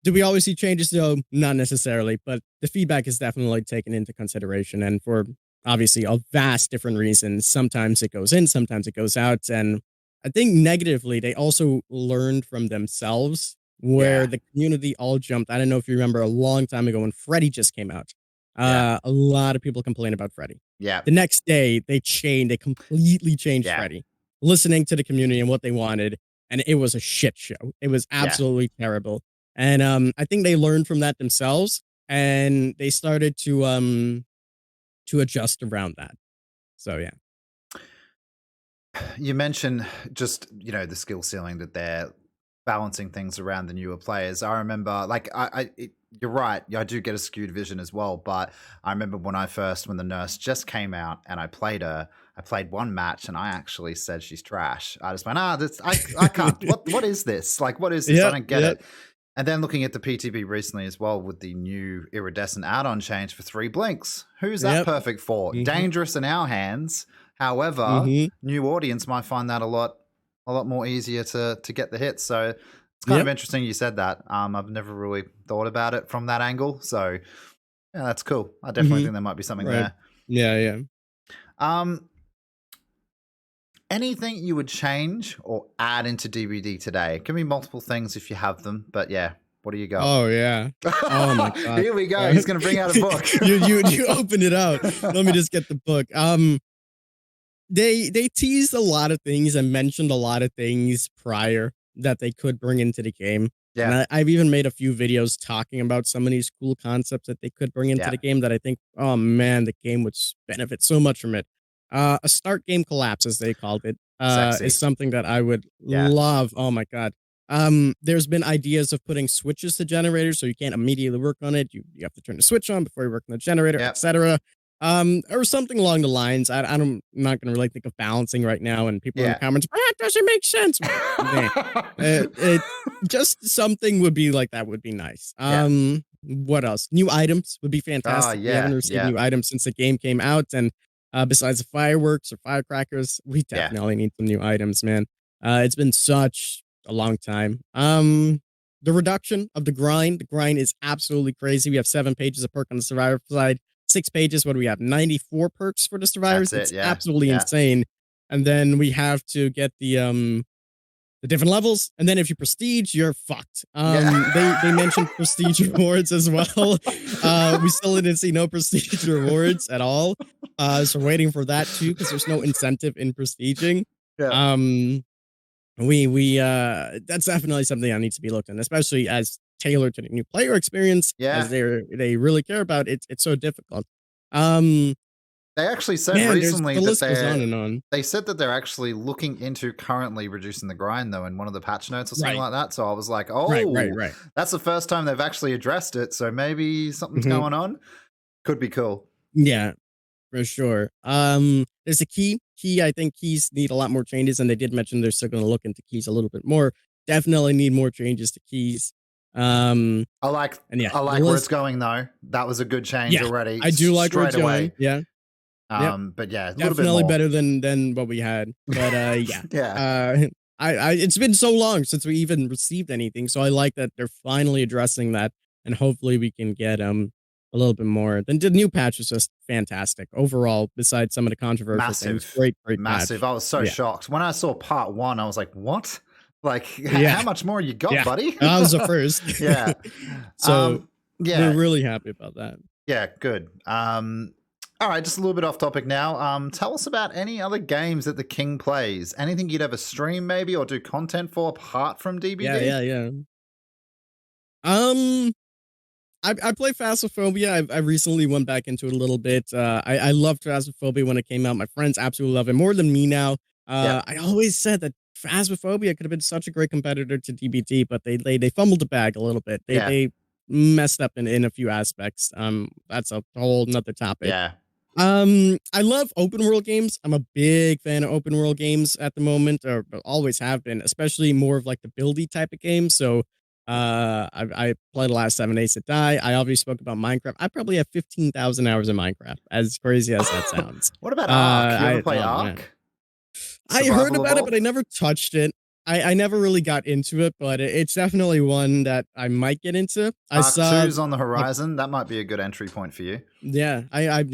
do we always see changes though? Not necessarily, but the feedback is definitely taken into consideration. And for obviously a vast different reasons, sometimes it goes in, sometimes it goes out. And I think negatively, they also learned from themselves where yeah, the community all jumped. I don't know if you remember a long time ago when Freddy just came out. yeah, A lot of people complained about Freddy. yeah, The next day, they completely changed yeah, Freddy, listening to the community and what they wanted. And it was a shit show. It was yeah. absolutely terrible. And I think they learned from that themselves, and they started to adjust around that. So yeah. You mentioned just the skill ceiling that they're balancing things around the newer players. I remember, like, you're right. I do get a skewed vision as well. But I remember when the Nurse just came out and I played her. I played one match and I actually said she's trash. I just went, I can't. What is this? Like, what is this? I Yep, don't get yep. it. And then looking at the PTB recently as well with the new iridescent add-on change for 3 blinks. Who's that Yep. perfect for? Mhm. Dangerous in our hands. However, Mhm. new audience might find that a lot more easier to get the hits. So it's kind of Yep. interesting you said that. I've never really thought about it from that angle. So yeah, that's cool. I definitely Mhm. think there might be something Right. there. Yeah, yeah. Um, anything you would change or add into DVD today? It can be multiple things if you have them, but yeah, what do you got? Oh yeah. Oh my god. Here we go. He's going to bring out a book. You open it out. Let me just get the book. They teased a lot of things and mentioned a lot of things prior that they could bring into the game. And Yeah, I've even made a few videos talking about some of these cool concepts that they could bring into yeah, the game that I think, oh man, the game would benefit so much from it. A start game collapse, as they called it, is sexy. something that I would Yeah, love. Oh my god. There's been ideas of putting switches to generators, so you can't immediately work on it. You have to turn the switch on before you work on the generator, yep, etc. Or something along the lines. I'm not gonna really think of balancing right now. And people in the yeah. comments, that doesn't make sense. Nah. It just something would be like that would be nice. Yeah. What else? New items would be Oh, fantastic. We haven't yeah, received yeah, new items since the game came out, and besides the fireworks or firecrackers, we yeah, definitely need some new items, man. It's been such a long time. The reduction of the grind. The grind is absolutely crazy. We have 7 pages of perk on the survivor side, 6 pages. What do we have? 94 perks for the survivors. that's it. It's Yeah, absolutely yeah, insane. And then we have to get the different levels, and then if you prestige, you're fucked. They yeah. mentioned prestige rewards as well. We still didn't see no prestige rewards at all. So waiting for that too, because there's no incentive in prestiging. Yeah, Um, we that's definitely something that needs to be looked at, especially as tailored to the new player experience, yeah. as they really care about it. It's so difficult. Um, They actually said man, there's recently the that list goes on and on. they said that they're actually looking into currently reducing the grind though in one of the patch notes or something Right, like that. So I was like, right, right, oh, right. that's the first time they've actually addressed it. So maybe something's Hmm. going on. Could be cool. Yeah, for sure. There's a key. I think keys need a lot more changes, and they did mention they're still going to look into keys a little bit more. Definitely need more changes to keys. Um, and yeah, I the like where it's list. going though. That was a good change Yeah, already, I do like where straight it's going. away. Yeah, yep, But yeah, a little bit definitely more. better than what we had. But yeah, Yeah. it's been so long since we even received anything, so I like that they're finally addressing that, and hopefully we can get a little bit more. Then the new patch is just fantastic overall. Besides some of the controversial things, Massive. great Massive. patch. I was so Yeah. shocked. When I saw part 1, I was like, what? Like, Yeah. how much more you got, Yeah. buddy? I was the first. Yeah. So we're Yeah. really happy about that. Yeah, good. All right, just a little bit off topic now. Tell us about any other games that the King plays. Anything you'd ever stream, maybe, or do content for apart from Yeah, DBD? yeah, yeah. Um, I play Phasmophobia. I recently went back into it a little bit. I loved Phasmophobia when it came out. My friends absolutely love it more than me now. Yep. I always said that Phasmophobia could have been such a great competitor to DBD, but they fumbled the bag a little bit. Yeah. They messed up in a few aspects. That's a whole nother topic. Yeah. I love open world games. I'm a big fan of open world games at the moment, or always have been, especially more of like the buildy type of games. So, I played the last 7 Days to Die. I obviously spoke about Minecraft. I probably have 15,000 hours in Minecraft, as crazy as that sounds. What about Ark? You ever play Oh man, Ark? I heard Survival about it, but I Evolved? never touched it. I never really got into it, but it's definitely one that I might get into. I Ark saw 2's on the like horizon. That might be a good entry point for you. yeah, I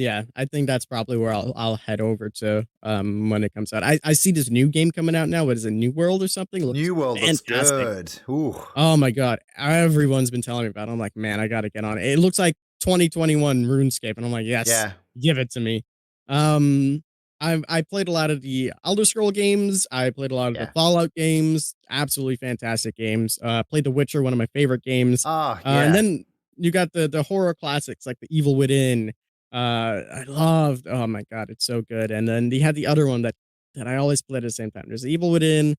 think that's probably where I'll head over to when it comes out. I see this new game coming out now. What is it, New World or something? Looks New World looks fantastic. good. Ooh. Oh my god, everyone's been telling me about it. I'm like, man, I gotta get on it. It looks like 2021 RuneScape, and I'm like, yes, Yeah. give it to me. Um, I played a lot of the Elder Scroll games. I played a lot of the Yeah. Fallout games. Absolutely fantastic games. Played The Witcher, one of my favorite games. Oh, And yeah. then you got the horror classics like The Evil Within. I loved. Oh my god, it's so good. And then they had the other one that I always play at the same time. There's The Evil Within.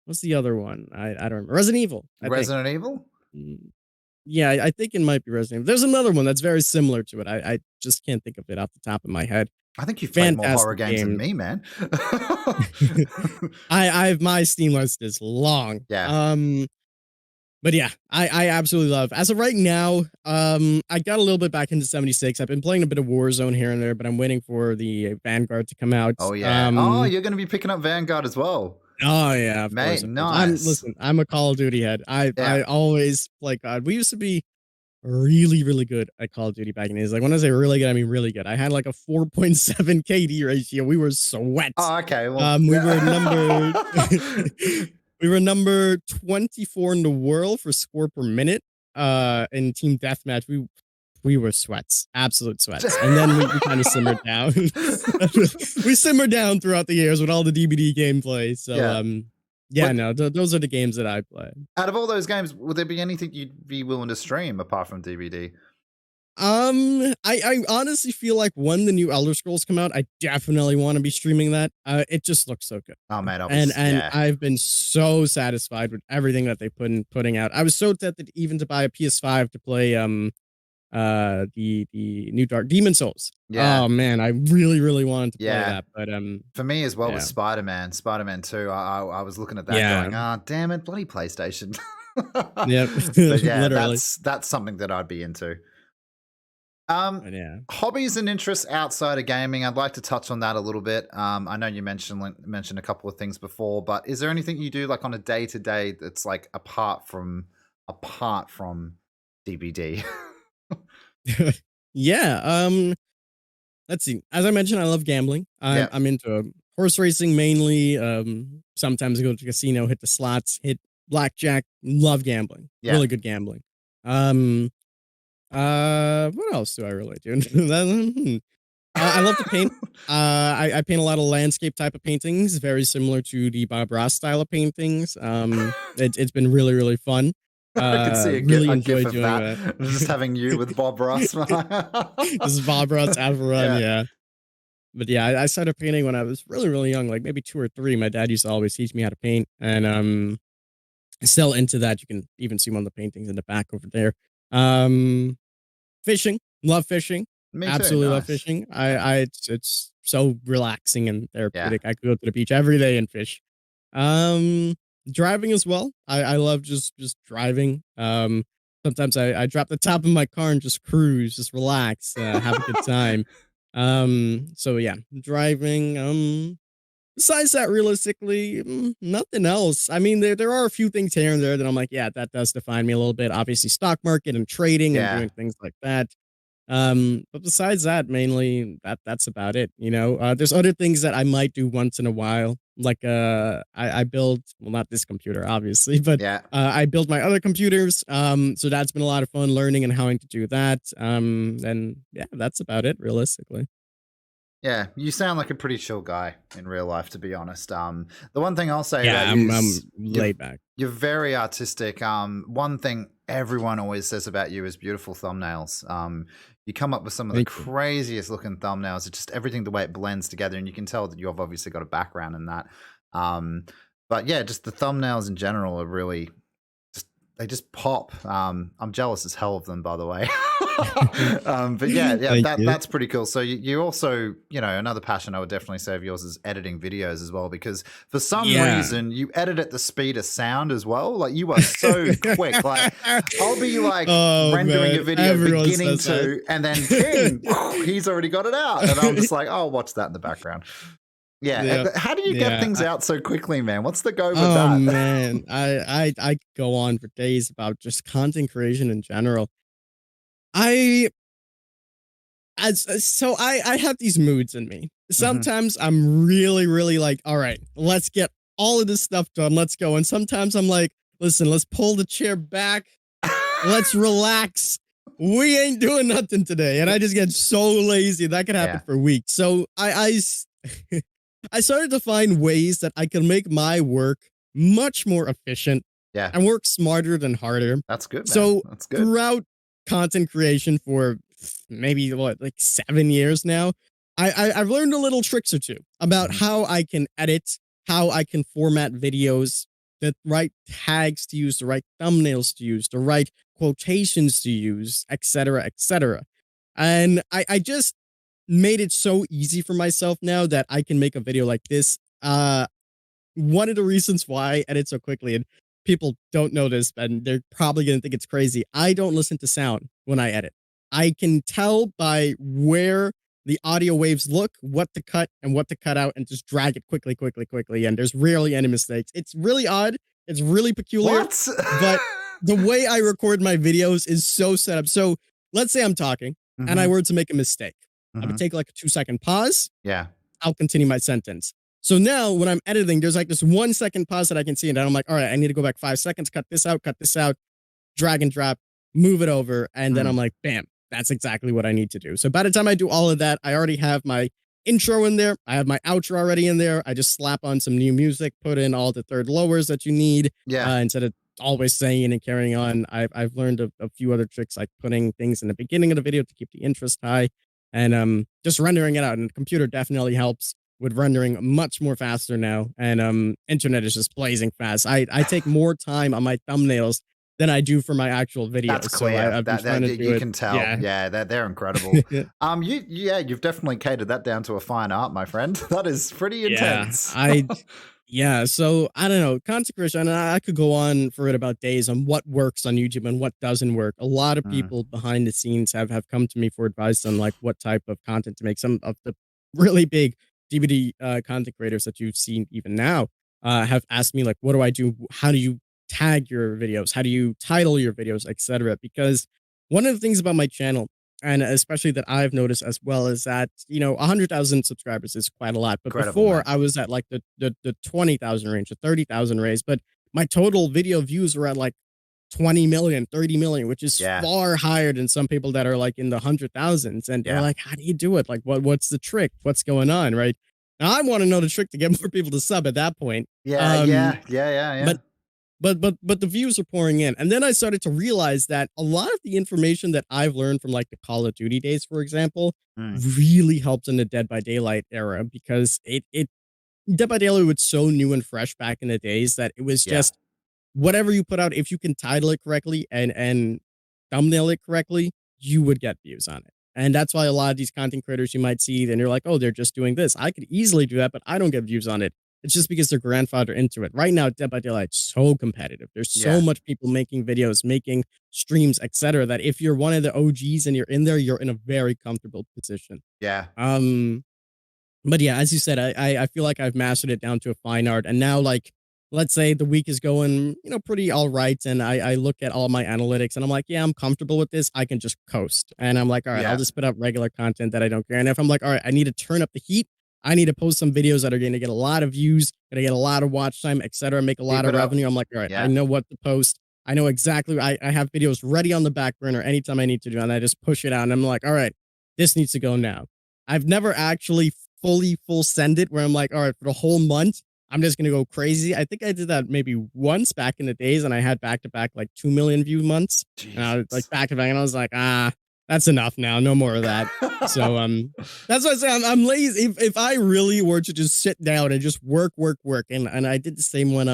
What's the other one? I don't remember. Resident Evil, I think. Resident Evil? Mm, yeah, I think it might be Resident Evil. There's another one that's very similar to it. I just can't think of it off the top of my head. I think you've played more horror Fantastic games than game. me, man. I've my Steam list is long. Yeah. But yeah, I absolutely love. As of right now, I got a little bit back into 76. I've been playing a bit of Warzone here and there, but I'm waiting for the Vanguard to come out. Oh, yeah. Oh, you're going to be picking up Vanguard as well. Oh yeah, of Mate, course, of course. nice. I'm a Call of Duty head. I Yeah. always play COD. We used to be really good at Call of Duty back in the days. Like when I say really good, I mean really good. I had like a 4.7 KD ratio. We were sweat. Oh, okay. Well, We were number we were number 24 in the world for score per minute. In team deathmatch, we were sweats, absolute sweats. And then we kind of simmered down. We simmered down throughout the years with all the DBD gameplay. So Yeah. yeah, What- no, those are the games that I play. Out of all those games, would there be anything you'd be willing to stream apart from DVD? I honestly feel like when the new Elder Scrolls come out, I definitely want to be streaming that. It just looks so good. Oh, man. And Yeah. I've been so satisfied with everything that they putting out. I was so tempted even to buy a PS5 to play the new Dark Demon Souls. Yeah. Oh man, I really wanted to play Yeah. that, but For me as well yeah. with Spider-Man 2. I was looking at that Yeah. going, ah, damn it, bloody PlayStation. Yep. But yeah, Literally. that's something that I'd be into. But yeah. Hobbies and interests outside of gaming. I'd like to touch on that a little bit. I know you mentioned a couple of things before, but is there anything you do like on a day to day that's like apart from DBD? Yeah. Let's see. As I mentioned, I love gambling. Yeah. I'm into horse racing mainly. Sometimes I go to the casino, hit the slots, hit blackjack. Love gambling. Yeah. Really good gambling. What else do I really do? I love to paint. I paint a lot of landscape type of paintings, very similar to the Bob Ross style of paintings. It's been really fun. I can see Really a enjoy gif of doing that. Just having you with Bob Ross. This is Bob Ross out run, yeah. But yeah, I started painting when I was really young, like maybe 2 or 3. My dad used to always teach me how to paint, and still into that. You can even see one of the paintings in the back over there. Fishing, love fishing. Me too. Absolutely love Nice. fishing. It's so relaxing and Yeah. therapeutic. I could go to the beach every day and fish. Driving as well. I love just driving. Sometimes I drop the top of my car and just cruise, just relax, have a good time. So yeah, driving. Besides that, realistically, nothing else. I mean, there are a few things here and there that I'm like, yeah, that does define me a little bit. Obviously, stock market and trading and Yeah. doing things like that. But besides that, mainly that's about it. There's other things that I might do once in a while. Like I build, well, not this computer obviously, but Yeah. I build my other computers. So that's been a lot of fun learning and how to do that. And yeah, that's about it realistically. Yeah, you sound like a pretty chill guy in real life, to be honest. The one thing I'll say about Yeah, you I'm is laid back. you're very artistic. One thing everyone always says about you is beautiful thumbnails. You come up with some of the Thank you. craziest looking thumbnails. It's just everything, the way it blends together, and you can tell that you've obviously got a background in that. But yeah, just the thumbnails in general are really they just pop. I'm jealous as hell of them, by the way. But yeah, Thank you. that's pretty cool. So you also, another passion I would definitely say of yours is editing videos as well, because for some Yeah. reason you edit at the speed of sound as well. Like you are so quick. Like I'll be like Oh rendering a man, video everyone beginning says that. to, and then ping, he's already got it out, and I'm just like, oh, I'll watch that in the background. Yeah, Yeah, how do you get yeah. things out so quickly, man? What's the go with Oh that? man, I could go on for days about just content creation in general. I so I have these moods in me. Hmm. Sometimes I'm really like, all right, let's get all of this stuff done. Let's go. And sometimes I'm like, listen, let's pull the chair back. Let's relax. We ain't doing nothing today. And I just get so lazy. That could happen Yeah, for weeks. So I started to find ways that I can make my work much more efficient yeah, and work smarter than harder. that's good, man. So That's good. throughout content creation for maybe what, like 7 years now, I've learned a little tricks or two about Mhm. how I can edit, how I can format videos, the right tags to use, the right thumbnails to use, the right quotations to use, etc., etc. And I just made it so easy for myself now that I can make a video like this. One of the reasons why I edit so quickly, and people don't know this, and they're probably going to think it's crazy. I don't listen to sound when I edit. I can tell by where the audio waves look, what to cut and what to cut out, and just drag it quickly. And there's rarely any mistakes. It's really odd. It's really peculiar, What? but the way I record my videos is so set up. So let's say I'm talking and I Mhm, were to make a mistake. I would mhm. take like a 2-second pause. Yeah, I'll continue my sentence. So now when I'm editing, there's like this 1 second pause that I can see. And then I'm like, all right, I need to go back 5 seconds, cut this out, drag and drop, move it over. And then mm, I'm like, bam, that's exactly what I need to do. So by the time I do all of that, I already have my intro in there. I have my outro already in there. I just slap on some new music, put in all the third lowers that you need yeah. instead of always saying and carrying on. I've learned a few other tricks like putting things in the beginning of the video to keep the interest high and just rendering it out. And the computer definitely helps with rendering much more faster now. And internet is just blazing fast. I take more time on my thumbnails than I do for my actual That's videos. So clear. I've been trying to do You it. can tell. Yeah. Yeah, they're incredible. You've definitely catered that down to a fine art, my friend. That is pretty Yeah. intense. Yeah. So I don't know. Content creation, and I could go on for it about days on what works on YouTube and what doesn't work. A lot of Mm, people behind the scenes have come to me for advice on like what type of content to make. Some of the really big DVD content creators that you've seen even now have asked me like, what do I do? How do you tag your videos? How do you title your videos, etc.? Because one of the things about my channel and especially that I've noticed as well is that 100,000 subscribers is quite a lot. But incredible, before man. I was at like the 20,000 range, the 30,000 range. But my total video views were at like 20 million, 30 million, which is Yeah, far higher than some people that are like in the 100,000s. And they're yeah, like, how do you do it? Like, what's the trick? What's going on? Right now, I want to know the trick to get more people to sub at that point. yeah, Um, yeah, yeah, yeah, yeah. but but the views are pouring in. And then I started to realize that a lot of the information that I've learned from like the Call of Duty days, for example, Mm, really helped in the Dead by Daylight era because it Dead by Daylight was so new and fresh back in the days that it was yeah, just whatever you put out, if you can title it correctly and thumbnail it correctly, you would get views on it. And that's why a lot of these content creators you might see, then you're like, oh, they're just doing this. I could easily do that, but I don't get views on it. It's just because they're grandfathered into it. Right now, Dead by Daylight's so competitive. There's so yeah, much people making videos, making streams, etc. That if you're one of the OGs and you're in there, you're in a very comfortable position. yeah. Um, but yeah, as you said, I feel like I've mastered it down to a fine art, and now like let's say the week is going, pretty all right. And I look at all my analytics and I'm like, yeah, I'm comfortable with this. I can just coast. And I'm like, all right, I'll Yeah. just put up regular content that I don't care. And if I'm like, all right, I need to turn up the heat, I need to post some videos that are going to get a lot of views, going to get a lot of watch time, etc., make a lot Keep of it up. revenue. I'm like, all right, I Yeah. know what to post. I know exactly. I have videos ready on the back burner anytime I need to do, and I just push it out. And I'm like, all right, this needs to go now. I've never actually fully full send it where I'm like, all right, for the whole month, I'm just gonna go crazy. I think I did that maybe once back in the days, and I had back to back like 2 million view months, and I was like Jesus. back to back, and I was like, that's enough now, no more of that. So that's what I say. I'm lazy. If I really were to just sit down and just work, and I did the same when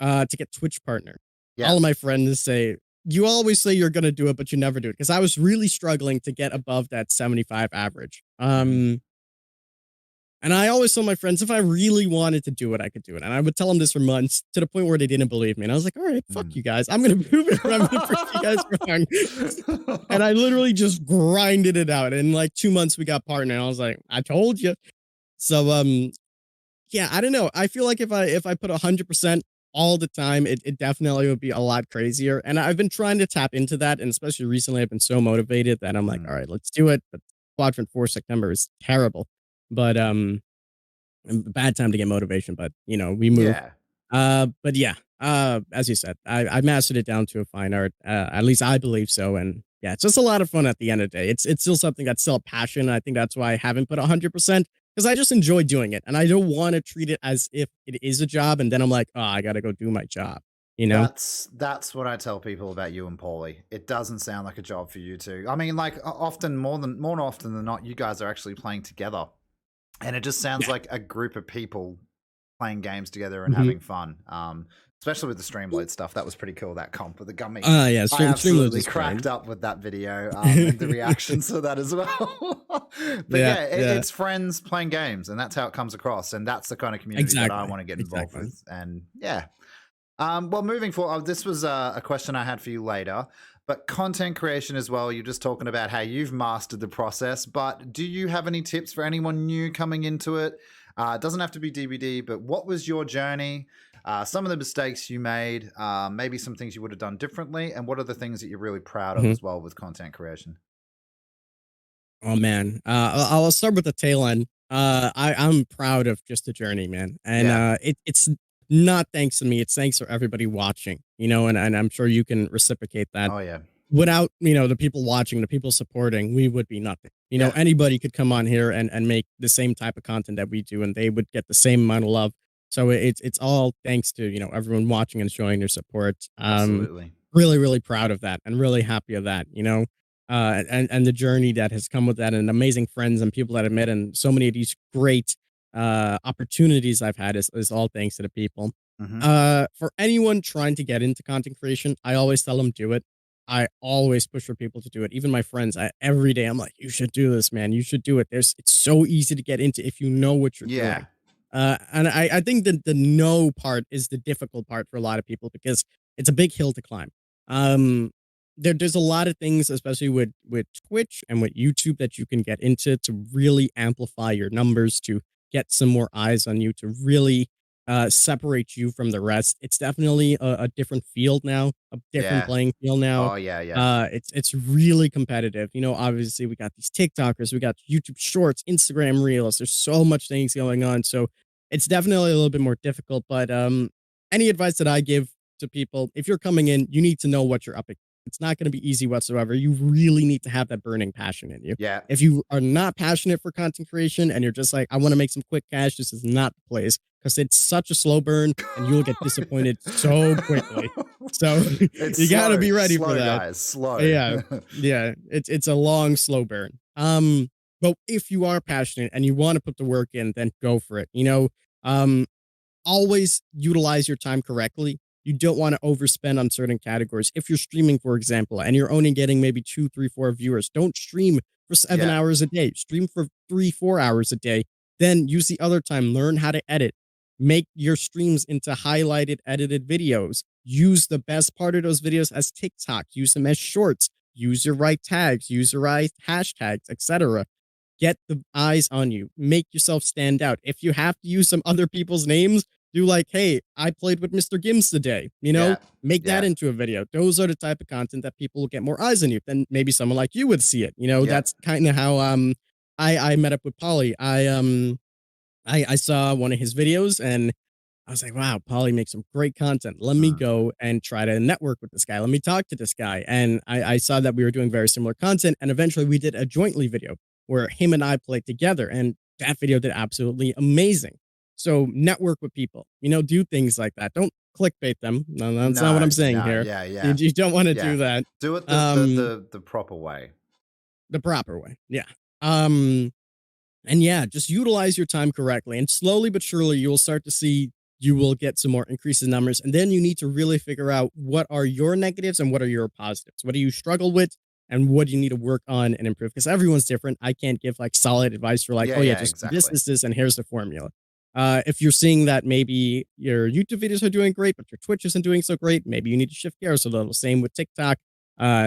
to get Twitch partner. Yeah. All of my friends say, you always say you're gonna do it, but you never do it. Because I was really struggling to get above that 75 average. And I always told my friends if I really wanted to do it, I could do it. And I would tell them this for months to the point where they didn't believe me. And I was like, all right, fuck you guys. I'm going to prove it. I'm going to prove you guys wrong. And I literally just grinded it out. In like 2 months, we got partner. And I was like, I told you. So, yeah, I don't know. I feel like if I put 100% all the time, it definitely would be a lot crazier. And I've been trying to tap into that. And especially recently, I've been so motivated that I'm like, all right, let's do it. But Quadrant 4 September is terrible. But bad time to get motivation, but we move. Yeah. But yeah, as you said, I mastered it down to a fine art. At least I believe so. And yeah, it's just a lot of fun at the end of the day. It's still something that's still a passion. I think that's why I haven't put 100% because I just enjoy doing it. And I don't want to treat it as if it is a job. And then I'm like, oh, I got to go do my job, you know? That's what I tell people about you and Paulie. It doesn't sound like a job for you two. I mean, like often more often than not, you guys are actually playing together. And it just sounds Yeah. like a group of people playing games together and Mm-hmm. having fun. Especially with the Streamload stuff. That was pretty cool, that comp with the gummy. Yeah, I absolutely Streamloads cracked up with that video and the reactions to that as well. But yeah, it's friends playing games, and that's how it comes across. And that's the kind of community that I want to get involved with. And yeah. Well, moving forward, this was a question I had for you later. But content creation as well, you're just talking about how you've mastered the process, but do you have any tips for anyone new coming into it? It doesn't have to be DVD, but what was your journey? Some of the mistakes you made, maybe some things you would have done differently, and what are the things that you're really proud of as well with content creation? Oh man, I'll start with the tail end. I'm proud of just the journey, man, and it's not thanks to me. It's thanks to everybody watching, and I'm sure you can reciprocate that. Oh yeah. Without the people watching, the people supporting, we would be nothing. Anybody could come on here and make the same type of content that we do, and they would get the same amount of love. So it's all thanks to everyone watching and showing their support. Absolutely. Really, really proud of that, and really happy of that. And the journey that has come with that, and amazing friends and people that I've met, and so many of these great opportunities I've had is all thanks to the people. For anyone trying to get into content creation, I always tell them do it. I always push for people to do it. Even my friends, every day I'm like, you should do this, man. You should do it. It's so easy to get into if you know what you're doing. And I think that the no part is the difficult part for a lot of people because it's a big hill to climb. There's a lot of things, especially with Twitch and with YouTube, that you can get into to really amplify your numbers, to get some more eyes on you, to really separate you from the rest. It's definitely a different field now, a different playing field now. Oh yeah. It's really competitive. Obviously we got these TikTokers, we got YouTube Shorts, Instagram Reels. There's so much things going on, so it's definitely a little bit more difficult. But any advice that I give to people, if you're coming in, you need to know what you're up against. It's not going to be easy whatsoever. You really need to have that burning passion in you. Yeah. If you are not passionate for content creation and you're just like, I want to make some quick cash, this is not the place because it's such a slow burn and you'll get disappointed so quickly. So you got to be ready for that. Guys, slow. Yeah. It's a long, slow burn. But if you are passionate and you want to put the work in, then go for it. Always utilize your time correctly. You don't want to overspend on certain categories. If you're streaming, for example, and you're only getting maybe 2, 3, 4 viewers, don't stream for 7 hours a day. Stream for 3, 4 hours a day. Then use the other time. Learn how to edit. Make your streams into highlighted, edited videos. Use the best part of those videos as TikTok. Use them as shorts. Use your right tags. Use your right hashtags, etc. Get the eyes on you. Make yourself stand out. If you have to use some other people's names, Do like, hey, I played with MrGimms today. Yeah. Make that Yeah. into a video. Those are the type of content that people will get more eyes on you. Then maybe someone like you would see it. Yeah. That's kind of how I met up with Polly. I saw one of his videos and I was like, wow, Polly makes some great content. Let me Mm. go and try to network with this guy. Let me talk to this guy. And I saw that we were doing very similar content. And eventually we did a jointly video where him and I played together. And that video did absolutely amazing. So network with people, do things like that. Don't clickbait them. No, that's not what No, I'm saying no, here. yeah, You, yeah, you don't want to yeah. do that. Do it Um, the proper way. the proper way. Yeah. Um, and yeah, just utilize your time correctly. And slowly but surely, you will start to see you will get some more increases in numbers. And then you need to really figure out what are your negatives and what are your positives. What do you struggle with and what do you need to work on and improve? Because everyone's different. I can't give like solid advice for like, Yeah, oh yeah, yeah, just do exactly. this, and here's the formula. If you're seeing that maybe your YouTube videos are doing great, but your Twitch isn't doing so great, maybe you need to shift gears a little. Same with TikTok.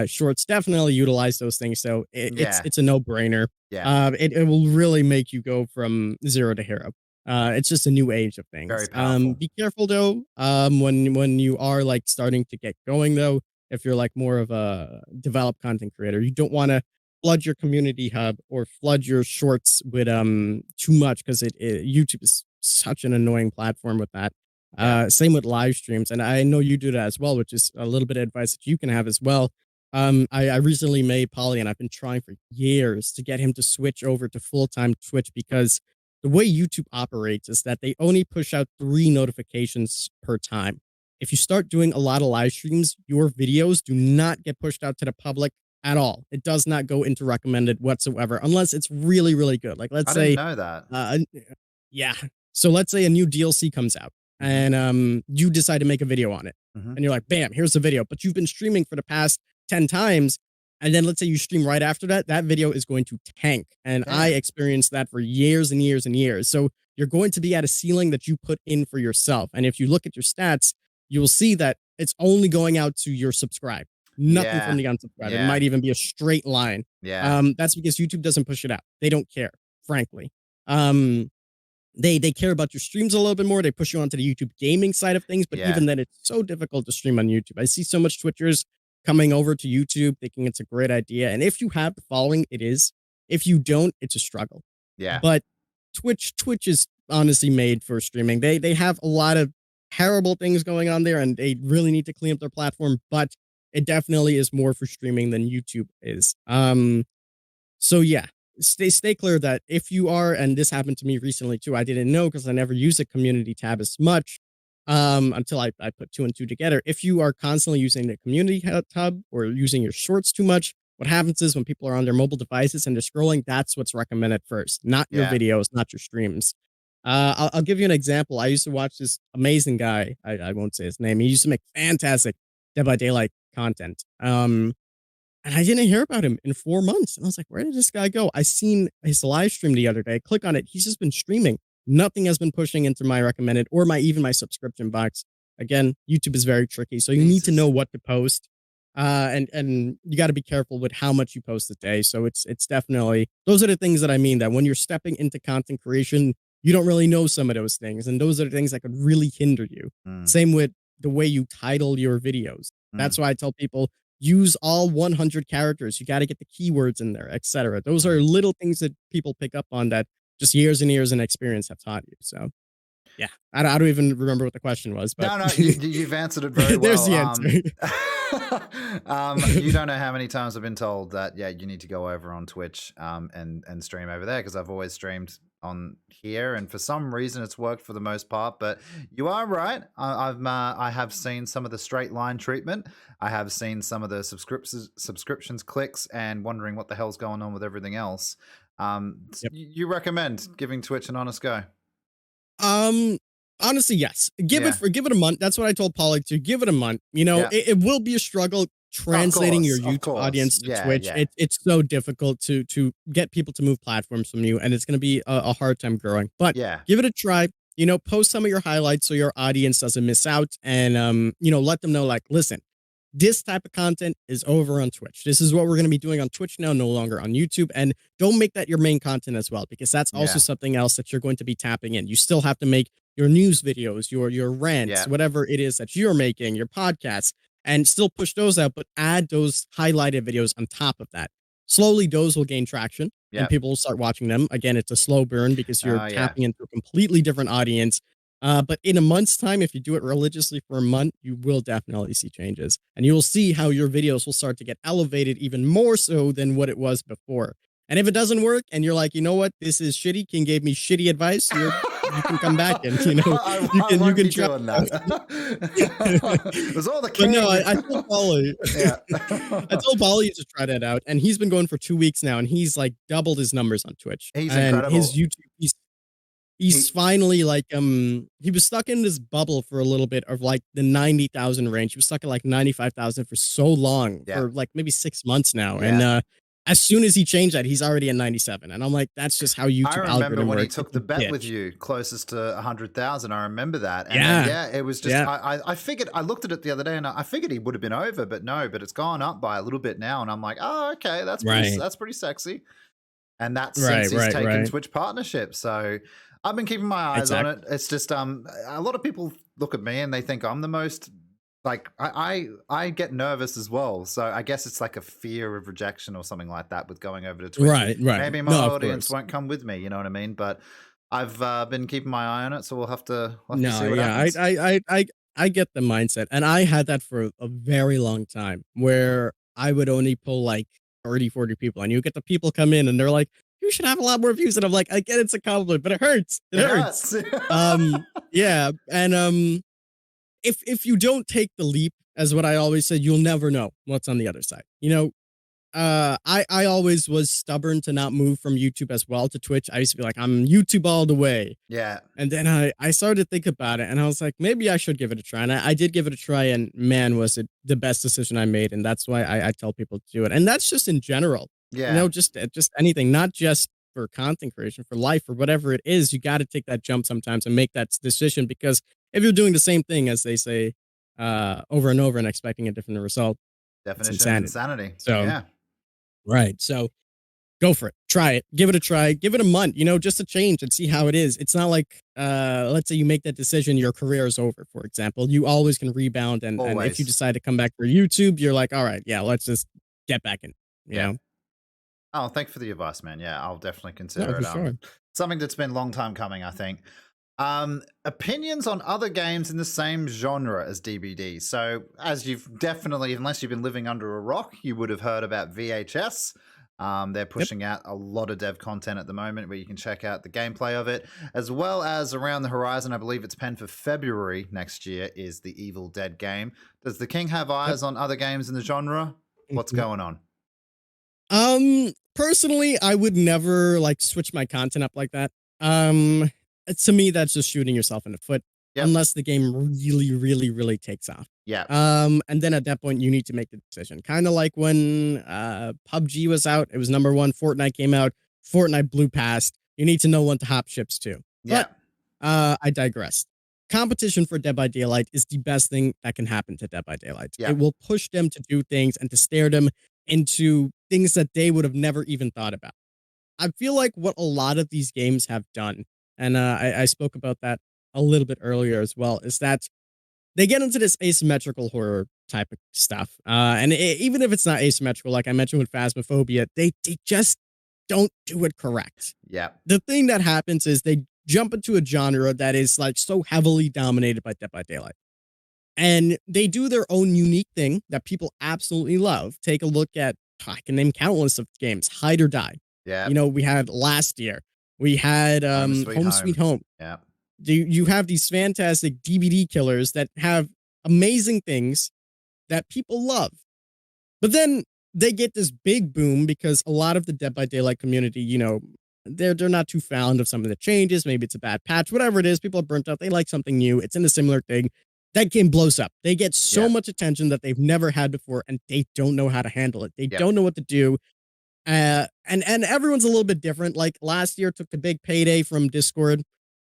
Shorts definitely utilize those things. So Yeah, it's a no brainer. yeah. It will really make you go from zero to hero. It's just a new age of Very things. powerful. Be careful though. When you are like starting to get going though, if you're like more of a developed content creator, you don't want to flood your community hub or flood your shorts with too much because YouTube is such an annoying platform with that. Yeah, Same with live streams, and I know you do that as well, which is a little bit of advice that you can have as well. I recently made Polly, and I've been trying for years to get him to switch over to full-time Twitch because the way YouTube operates is that they only push out 3 notifications per time. If you start doing a lot of live streams, your videos do not get pushed out to the public at all. It does not go into recommended whatsoever unless it's really, really good. Like let's I didn't say, know that. uh, yeah. So let's say a new DLC comes out Hmm. and you decide to make a video on it. Hmm. And you're like, bam, here's the video. But you've been streaming for the past 10 times. And then let's say you stream right after that, that video is going to tank. And I Damn. experienced that for years and years and years. So you're going to be at a ceiling that you put in for yourself. And if you look at your stats, you will see that it's only going out to your subscribe, nothing from Yeah, the unsubscribe. It yeah, might even be a straight line. yeah, That's because YouTube doesn't push it out. They don't care, frankly. Um, they care about your streams a little bit more. They push you onto the YouTube gaming side of things, but yeah, even then, it's so difficult to stream on YouTube. I see so much Twitchers coming over to YouTube thinking it's a great idea, and if you have the following, it is. If you don't, it's a struggle. yeah, But Twitch is honestly made for streaming. They have a lot of terrible things going on there, and they really need to clean up their platform. But it definitely is more for streaming than YouTube is. So yeah, stay clear that if you are, and this happened to me recently too, I didn't know because I never use a community tab as much until I put two and two together. If you are constantly using the community tab or using your shorts too much, what happens is when people are on their mobile devices and they're scrolling, that's what's recommended first, not your yeah. videos, not your streams. I'll give you an example. I used to watch this amazing guy. I won't say his name. He used to make fantastic Dead by Daylight content. And I didn't hear about him in 4 months. And I was like, where did this guy go? I seen his live stream the other day. I click on it. He's just been streaming. Nothing has been pushing into my recommended or even my subscription box. Again, YouTube is very tricky. So you need to know Jesus. what to post. And you got to be careful with how much you post a day. So it's definitely, those are the things that I mean, that when you're stepping into content creation, you don't really know some of those things. And those are the things that could really hinder you. Mm, Same with the way you title your videos. mm, That's why I tell people use all 100 characters. You got to get the keywords in there, etc. Those mm. are little things that people pick up on that just years and years and experience have taught you. So, yeah, I don't even remember what the question was, but No, no, you've answered it very there's well. the answer. You don't know how many times I've been told that, yeah, you need to go over on Twitch and stream over there, because I've always streamed on here, and for some reason it's worked for the most part. But you are right. I have seen some of the straight line treatment. I have seen some of the subscriptions clicks, and wondering what the hell's going on with everything else. Yep. You recommend giving Twitch an honest go? Um, Honestly, yes. Yeah, Give it a month. That's what I told Polly to give it a month. yeah. It will be a struggle translating your Of YouTube course. audience to Yeah, Twitch. yeah, It's so difficult to get people to move platforms from you, and it's going to be a hard time growing. But yeah, give it a try. Post some of your highlights so your audience doesn't miss out, and let them know, like, listen, this type of content is over on Twitch. This is what we're going to be doing on Twitch now, no longer on YouTube. And don't make that your main content as well, because that's also yeah. something else that you're going to be tapping in. You still have to make your news videos, your rants, Yeah. whatever it is that you're making, your podcasts, and still push those out, but add those highlighted videos on top of that. Slowly, those will gain traction and Yeah. people will start watching them. Again, it's a slow burn because you're Oh, yeah. tapping into a completely different audience. But in a month's time, if you do it religiously for a month, you will definitely see changes. And you will see how your videos will start to get elevated even more so than what it was before. And if it doesn't work and you're like, you know what, this is shitty, King gave me shitty advice, you can come back and I you won't can be try. doing that. It was all the But no, king. I told Polly, Yeah. I told Polly to try that out, and he's been going for 2 weeks now, and he's like doubled his numbers on Twitch, He's and his incredible. YouTube, he's He, finally like he was stuck in this bubble for a little bit of like the 90,000 range. He was stuck at like 95,000 for so long, yeah. for like maybe 6 months now, Yeah. and as soon as he changed that, he's already at 97, and I'm like, that's just how I YouTube remember algorithm when he works. took It's the a bet with bitch. you closest to 100,000. I remember that. And then, Yeah, yeah, it was just, yeah, I figured, I looked at it the other day and I figured he would have been over, but no, but it's gone up by a little bit now. And I'm like, oh, okay, right, that's pretty sexy. And that's since right, he's right, taken right, Twitch partnership. So I've been keeping my eyes on it. exactly. It's just a lot of people look at me and they think I'm the most like I get nervous as well. So I guess it's like a fear of rejection or something like that with going over to Twitch. Right, right. Maybe my No, of audience course. won't come with me, you know what I mean? But I've been keeping my eye on it, so we'll have to No, see what yeah, happens. I get the mindset, and I had that for a very long time, where I would only pull like 30, 40 people, and you get the people come in, and they're like, "You should have a lot more views," and I'm like, "I get it's a compliment, but it hurts. It It hurts." hurts. Yeah, and if you don't take the leap, as what I always said, you'll never know what's on the other side. I always was stubborn to not move from YouTube as well to Twitch. I used to be like, I'm YouTube all the way. Yeah, And then I started to think about it and I was like, maybe I should give it a try. And I did give it a try, and man, was it the best decision I made. And that's why I tell people to do it. And that's just in general, yeah, just anything, not just for content creation, for life, or whatever it is. You got to take that jump sometimes and make that decision, because if you're doing the same thing, as they say, over and over and expecting a different result, it's definition of insanity. insanity. So, Yeah, right. So go for it. Try it. Give it a try. Give it a month, just to change and see how it is. It's not like, let's say you make that decision, your career is over, for example. You always can rebound. And if you always. decide to come back for YouTube, you're like, all right, yeah, let's just get back in, you Yeah. know? Oh, thank you for the advice, man. Yeah, I'll definitely No, consider for it. sure. Something that's been a long time coming, I think. Opinions on other games in the same genre as DBD. So, as you've definitely, unless you've been living under a rock, you would have heard about VHS. They're Yep. pushing out a lot of dev content at the moment where you can check out the gameplay of it, as well as around the horizon. I believe it's penned for February next year is the Evil Dead game. Does the King have Yep. eyes on other games in the genre? What's Mhm. going on? Personally, I would never like switch my content up like that. To me, that's just shooting yourself in the foot, Yep. unless the game really, really, really takes off. Yeah. And then at that point, you need to make the decision. Kind of like when PUBG was out, it was number one. Fortnite came out, Fortnite blew past. You need to know when to hop ships to. Yeah. But I digress. Competition for Dead by Daylight is the best thing that can happen to Dead by Daylight. Yeah. It will push them to do things and to stare them into things that they would have never even thought about. I feel like what a lot of these games have done, and I spoke about that a little bit earlier as well, is that they get into this asymmetrical horror type of stuff. And even if it's not asymmetrical, like I mentioned with Phasmophobia, they just don't do it correct. Yeah. The thing that happens is they jump into a genre that is like so heavily dominated by Dead by Daylight. And they do their own unique thing that people absolutely love. Take a look at, I can name countless of games, Hide or Die. Yeah. We had last year, we had Home Sweet Home. Yeah. You have these fantastic DVD killers that have amazing things that people love. But then they get this big boom because a lot of the Dead by Daylight community, they're not too fond of some of the changes. Maybe it's a bad patch, whatever it is. People are burnt out. They like something new. It's in a similar thing. That game blows up. They get so much attention that they've never had before, and they don't know how to handle it. They don't know what to do. And everyone's a little bit different. Like last year took the big payday from Discord.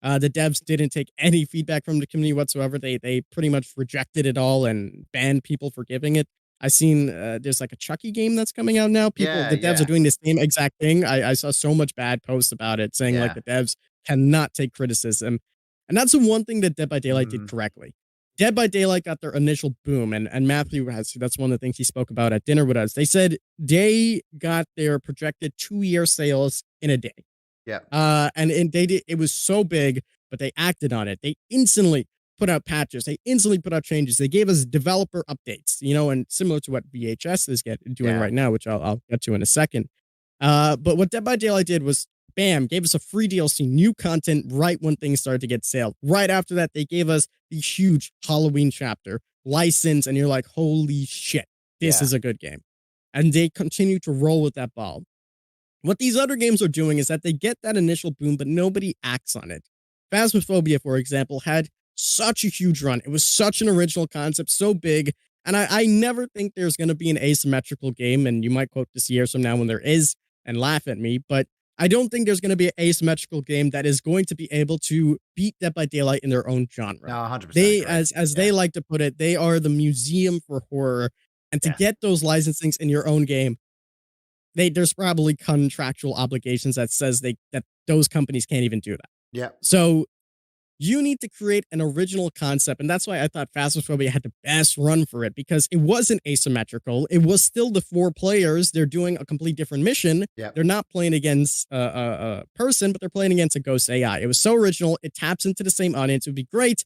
The devs didn't take any feedback from the community whatsoever. They pretty much rejected it all and banned people for giving it. I seen there's like a Chucky game that's coming out now. The devs are doing the same exact thing. I saw so much bad posts about it saying like the devs cannot take criticism. And that's the one thing that Dead by Daylight did Mm, correctly. Dead by Daylight got their initial boom, and Matthew has that's one of the things he spoke about at dinner with us. They said they got their projected 2-year sales in a day. yeah, And they did it was so big, but they acted on it. They instantly put out patches. They instantly put out changes. They gave us developer updates, and similar to what VHS is doing yeah, right now, which I'll get to in a second. But what Dead by Daylight did was, bam, gave us a free DLC, new content right when things started to get sale. Right after that, they gave us the huge Halloween chapter license, and you're like, holy shit, this yeah. is a good game. And they continue to roll with that ball. What these other games are doing is that they get that initial boom, but nobody acts on it. Phasmophobia, for example, had such a huge run. It was such an original concept, so big. And I never think there's going to be an asymmetrical game, and you might quote this years from now when there is and laugh at me, but I don't think there's going to be an asymmetrical game that is going to be able to beat Dead by Daylight in their own genre. No, 100% They, agree. as Yeah, they like to put it, they are the museum for horror. And to yeah, get those licensings in your own game, there's probably contractual obligations that says that those companies can't even do that. yeah, So you need to create an original concept, and that's why I thought Phasmophobia had the best run for it, because it wasn't asymmetrical. It was still the 4 players. They're doing a complete different mission. yeah, They're not playing against a person, but they're playing against a ghost AI. It was so original. It taps into the same audience. It would be great,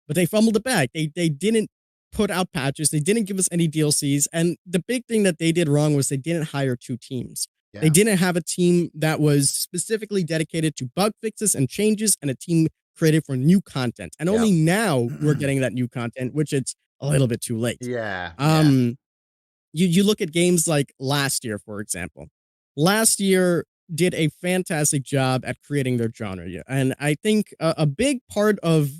but they fumbled the bag. They didn't put out patches. They didn't give us any DLCs. And the big thing that they did wrong was they didn't hire 2 teams. They yeah, didn't have a team that was specifically dedicated to bug fixes and changes, and a team created for new content. And yeah. only now we're getting that new content, which it's a little bit too late. Yeah, yeah, Um, you look at games like last year, for example. Last year did a fantastic job at creating their genre, yeah, and I think a big part of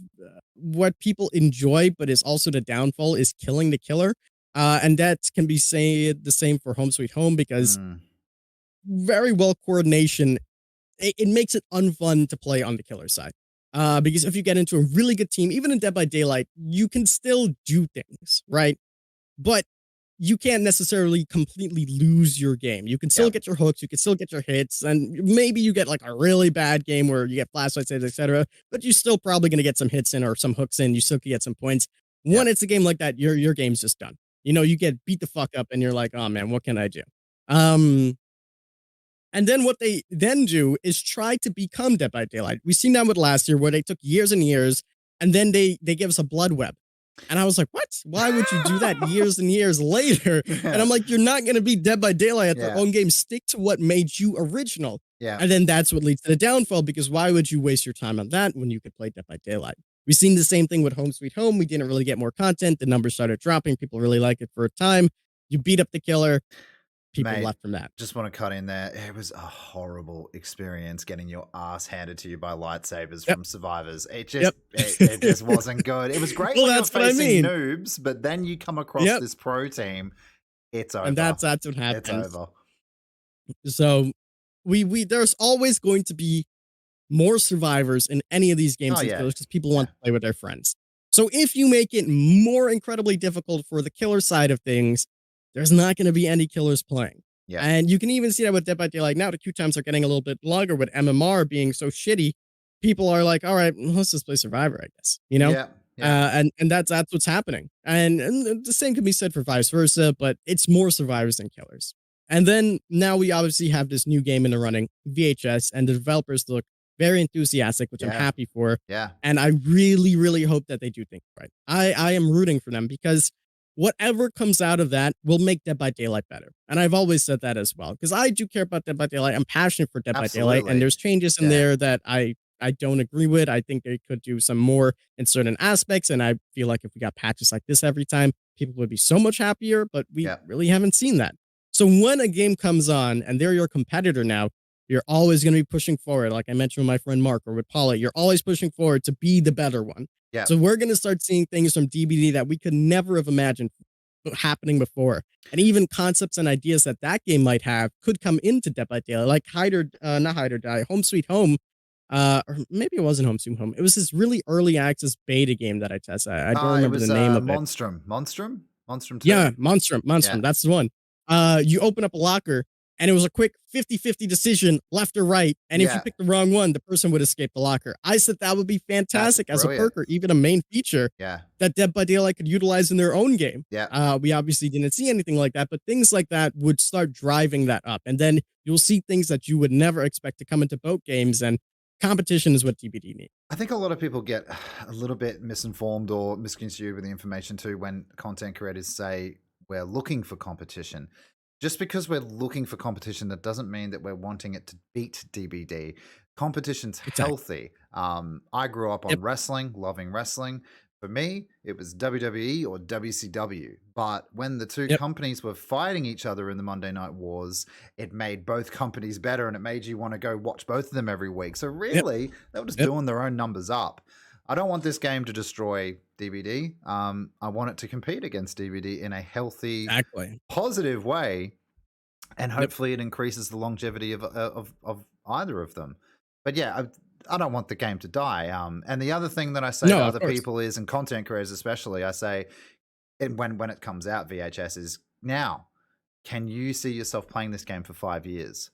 what people enjoy, but is also the downfall, is killing the killer. And that can be said the same for Home Sweet Home, because mm, very well coordination, it makes it unfun to play on the killer side. Because if you get into a really good team, even in Dead by Daylight, you can still do things, right? But you can't necessarily completely lose your game. You can yeah, still get your hooks, you can still get your hits, and maybe you get like a really bad game where you get flashlights, etc. But you're still probably going to get some hits in or some hooks in. You still can get some points. yeah, When it's a game like that, your game's just done. You get beat the fuck up, and you're like, oh man, what can I do? Um, and then what they then do is try to become Dead by Daylight. We've seen that with last year, where they took years and years, and then they give us a blood web. And I was like, what? Why would you do that years and years later? And yeah, I'm like, you're not going to be Dead by Daylight at their yeah, own game. Stick to what made you original. yeah, And then that's what leads to the downfall, because why would you waste your time on that when you could play Dead by Daylight? We've seen the same thing with Home Sweet Home. We didn't really get more content. The numbers started dropping. People really liked it for a time. You beat up the killer. People mate. left from that. Just want to cut in there. It was a horrible experience getting your ass handed to you by lightsabers Yep. from survivors. Yep. It just wasn't good. It was great Well, when you're that's what I facing mean. noobs, but then you come across Yep. this pro team. It's And over. that's what It's happens. over. So we there's always going to be more survivors in any of these games Oh and yeah, killers, because people yeah, want to play with their friends. So if you make it more incredibly difficult for the killer side of things, there's not going to be any killers playing. yeah, And you can even see that with Dead by Daylight now. The queue times are getting a little bit longer with MMR being so shitty. People are like, all right, let's just play Survivor, I guess. yeah, yeah, And that's what's happening. And the same can be said for vice versa, but it's more survivors than killers. And then now we obviously have this new game in the running, VHS, and the developers look very enthusiastic, which I'm yeah, happy for. yeah, And I really, really hope that they do things right. I am rooting for them, because whatever comes out of that will make Dead by Daylight better. And I've always said that as well, because I do care about Dead by Daylight. I'm passionate for Dead by Daylight, and absolutely. there's changes in Yeah, there that I don't agree with. I think they could do some more in certain aspects, and I feel like if we got patches like this every time, people would be so much happier, but we yeah, really haven't seen that. So when a game comes on and they're your competitor now, you're always going to be pushing forward. Like I mentioned with my friend Mark or with Paula, you're always pushing forward to be the better one. yeah, So we're going to start seeing things from DBD that we could never have imagined happening before. And even concepts and ideas that that game might have could come into Dead by Daylight, like not Hide or Die, Home Sweet Home. Or maybe it wasn't Home Sweet Home. It was this really early access beta game that I tested. I don't it remember the was name of it. Monstrum 2. Yeah, Monstrum. Yeah, That's the one. You open up a locker and it was a quick 50-50 decision, left or right. And if you Yeah, picked the wrong one, the person would escape the locker. I said that would be that's fantastic as a brilliant. perk or even a main feature Yeah, that Dead by Daylight could utilize in their own game. yeah. We obviously didn't see anything like that, but things like that would start driving that up. And then you'll see things that you would never expect to come into boat games, and competition is what TBD needs. I think a lot of people get a little bit misinformed or misconstrued with the information too when content creators say we're looking for competition. Just because we're looking for competition, that doesn't mean that we're wanting it to beat DBD. Competition's Exactly. healthy. I grew up Yep. on wrestling, loving wrestling. For me, it was WWE or WCW. But when the two Yep. companies were fighting each other in the Monday Night Wars, it made both companies better and it made you want to go watch both of them every week. So Yep. really, they were just Yep. doing their own numbers up. I don't want this game to destroy DVD. I want it to compete against DVD in a healthy, Exactly. positive way, and Yep. hopefully it increases the longevity of either of them. But yeah, I don't want the game to die. And the other thing that I say to No, of other course. people is, and content creators especially, I say, and when it comes out, VHS is now. Can you see yourself playing this game for 5 years?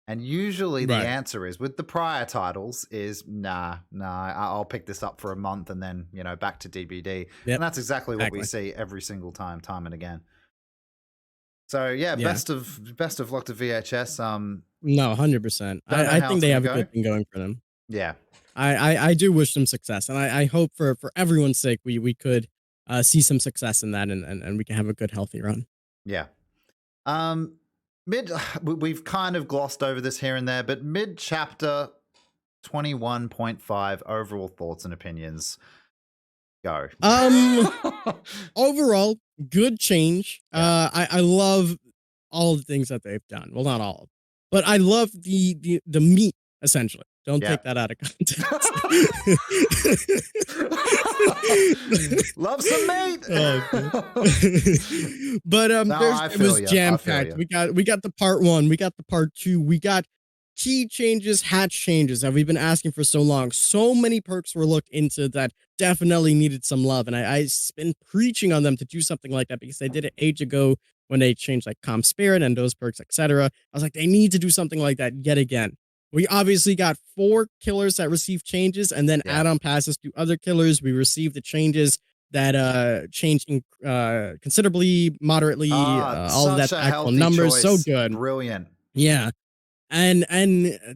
And usually the Right. answer is, with the prior titles, is nah, I'll pick this up for a month and then back to DBD. Yep. And that's exactly what we Exactly. see every single time and again. So yeah, Yeah. best of luck to VHS. No, 100%. Don't know I how think it's they gonna have a go. good thing going for them. Yeah, I do wish them success, and I hope for everyone's sake we could see some success in that, and we can have a good healthy run. yeah. Um, mid we've kind of glossed over this here and there, but mid chapter 21.5 overall thoughts and opinions. Go. Um, Overall, good change. Yeah. I love all the things that they've done. Well, not all, but I love the meat essentially. Don't Yeah. take that out of context. Love some meat. Oh, but No, I it feel was you. jam I feel packed. you. We got the part one, we got the part two, we got key changes, hatch changes that we've been asking for so long. So many perks were looked into that definitely needed some love, and I've been preaching on them to do something like that because they did it age ago when they changed like calm spirit and those perks, etc. I was like, they need to do something like that yet again. We obviously got 4 killers that received changes, and then Yeah. add-on passes to other killers. We received the changes that changed considerably, moderately, all of Such that a actual healthy numbers. So choice. good. Brilliant. Yeah. And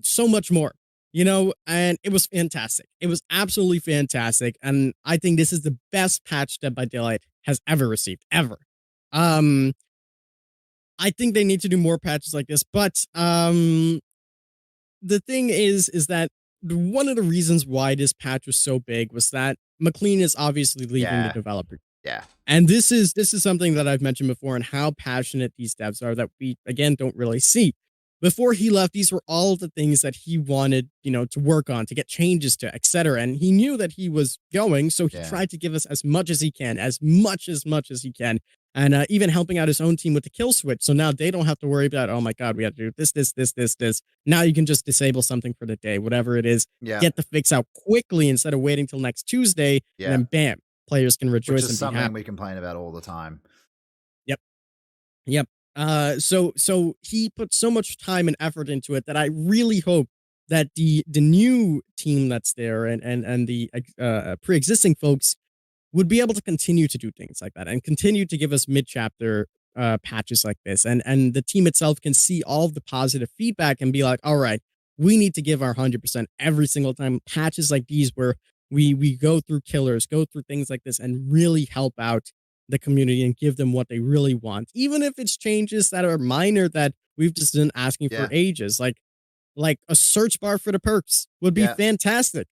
so much more. And it was fantastic. It was absolutely fantastic. And I think this is the best patch Dead by Daylight has ever received. Ever. Um I think they need to do more patches like this, but the thing is that one of the reasons why this patch was so big was that McLean is obviously leaving the Yeah. developer. Yeah. And this is something that I've mentioned before and how passionate these devs are that we again don't really see. Before he left, these were all of the things that he wanted, to work on, to get changes to, etc. And he knew that he was going, so he Yeah. tried to give us as much as he can, as much as he can, and even helping out his own team with the kill switch. So now they don't have to worry about, oh my god, we have to do this. Now you can just disable something for the day, whatever it is. Yeah. Get the fix out quickly instead of waiting till next Tuesday, Yeah. and then bam, players can Which rejoice is and be something happy. we complain about all the time. Yep. So he put so much time and effort into it that I really hope that the new team that's there and the pre-existing folks would be able to continue to do things like that and continue to give us mid-chapter patches like this, and the team itself can see all of the positive feedback and be like, all right, we need to give our 100% every single time. Patches like these where we go through killers, go through things like this, and really help out the community and give them what they really want, even if it's changes that are minor that we've just been asking for Yeah. ages, like a search bar for the perks would be Yeah. fantastic.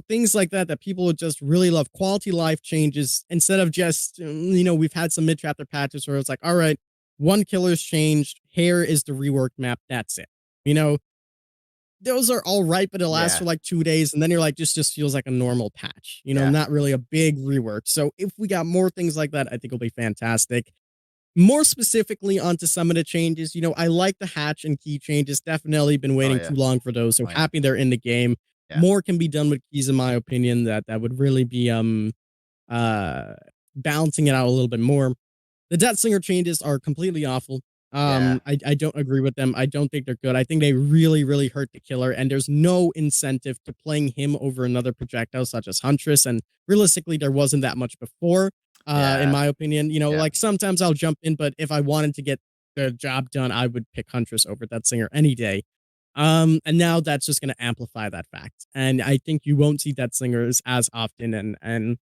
Things like that people would just really love. Quality life changes instead of just, we've had some mid chapter patches where it's like, all right, one killer's changed. Here is the reworked map. That's it. Those are all right, but it lasts Yeah. for like 2 days. And then you're like, just feels like a normal patch, Yeah. not really a big rework. So if we got more things like that, I think it'll be fantastic. More specifically onto some of the changes, I like the hatch and key changes. Definitely been waiting yeah. too long for those. So Oh, yeah. happy they're in the game. Yeah. More can be done with keys, in my opinion. That would really be uh balancing it out a little bit more. The Death Singer changes are completely awful. Yeah. I don't agree with them. I don't think they're good. I think they really, really hurt the killer, and there's no incentive to playing him over another projectile such as Huntress. And realistically, there wasn't that much before, in Yeah. my opinion. You know, Yeah. like sometimes I'll jump in, but if I wanted to get the job done, I would pick Huntress over that singer any day. And now that's just going to amplify that fact. And I think you won't see that singers as often. And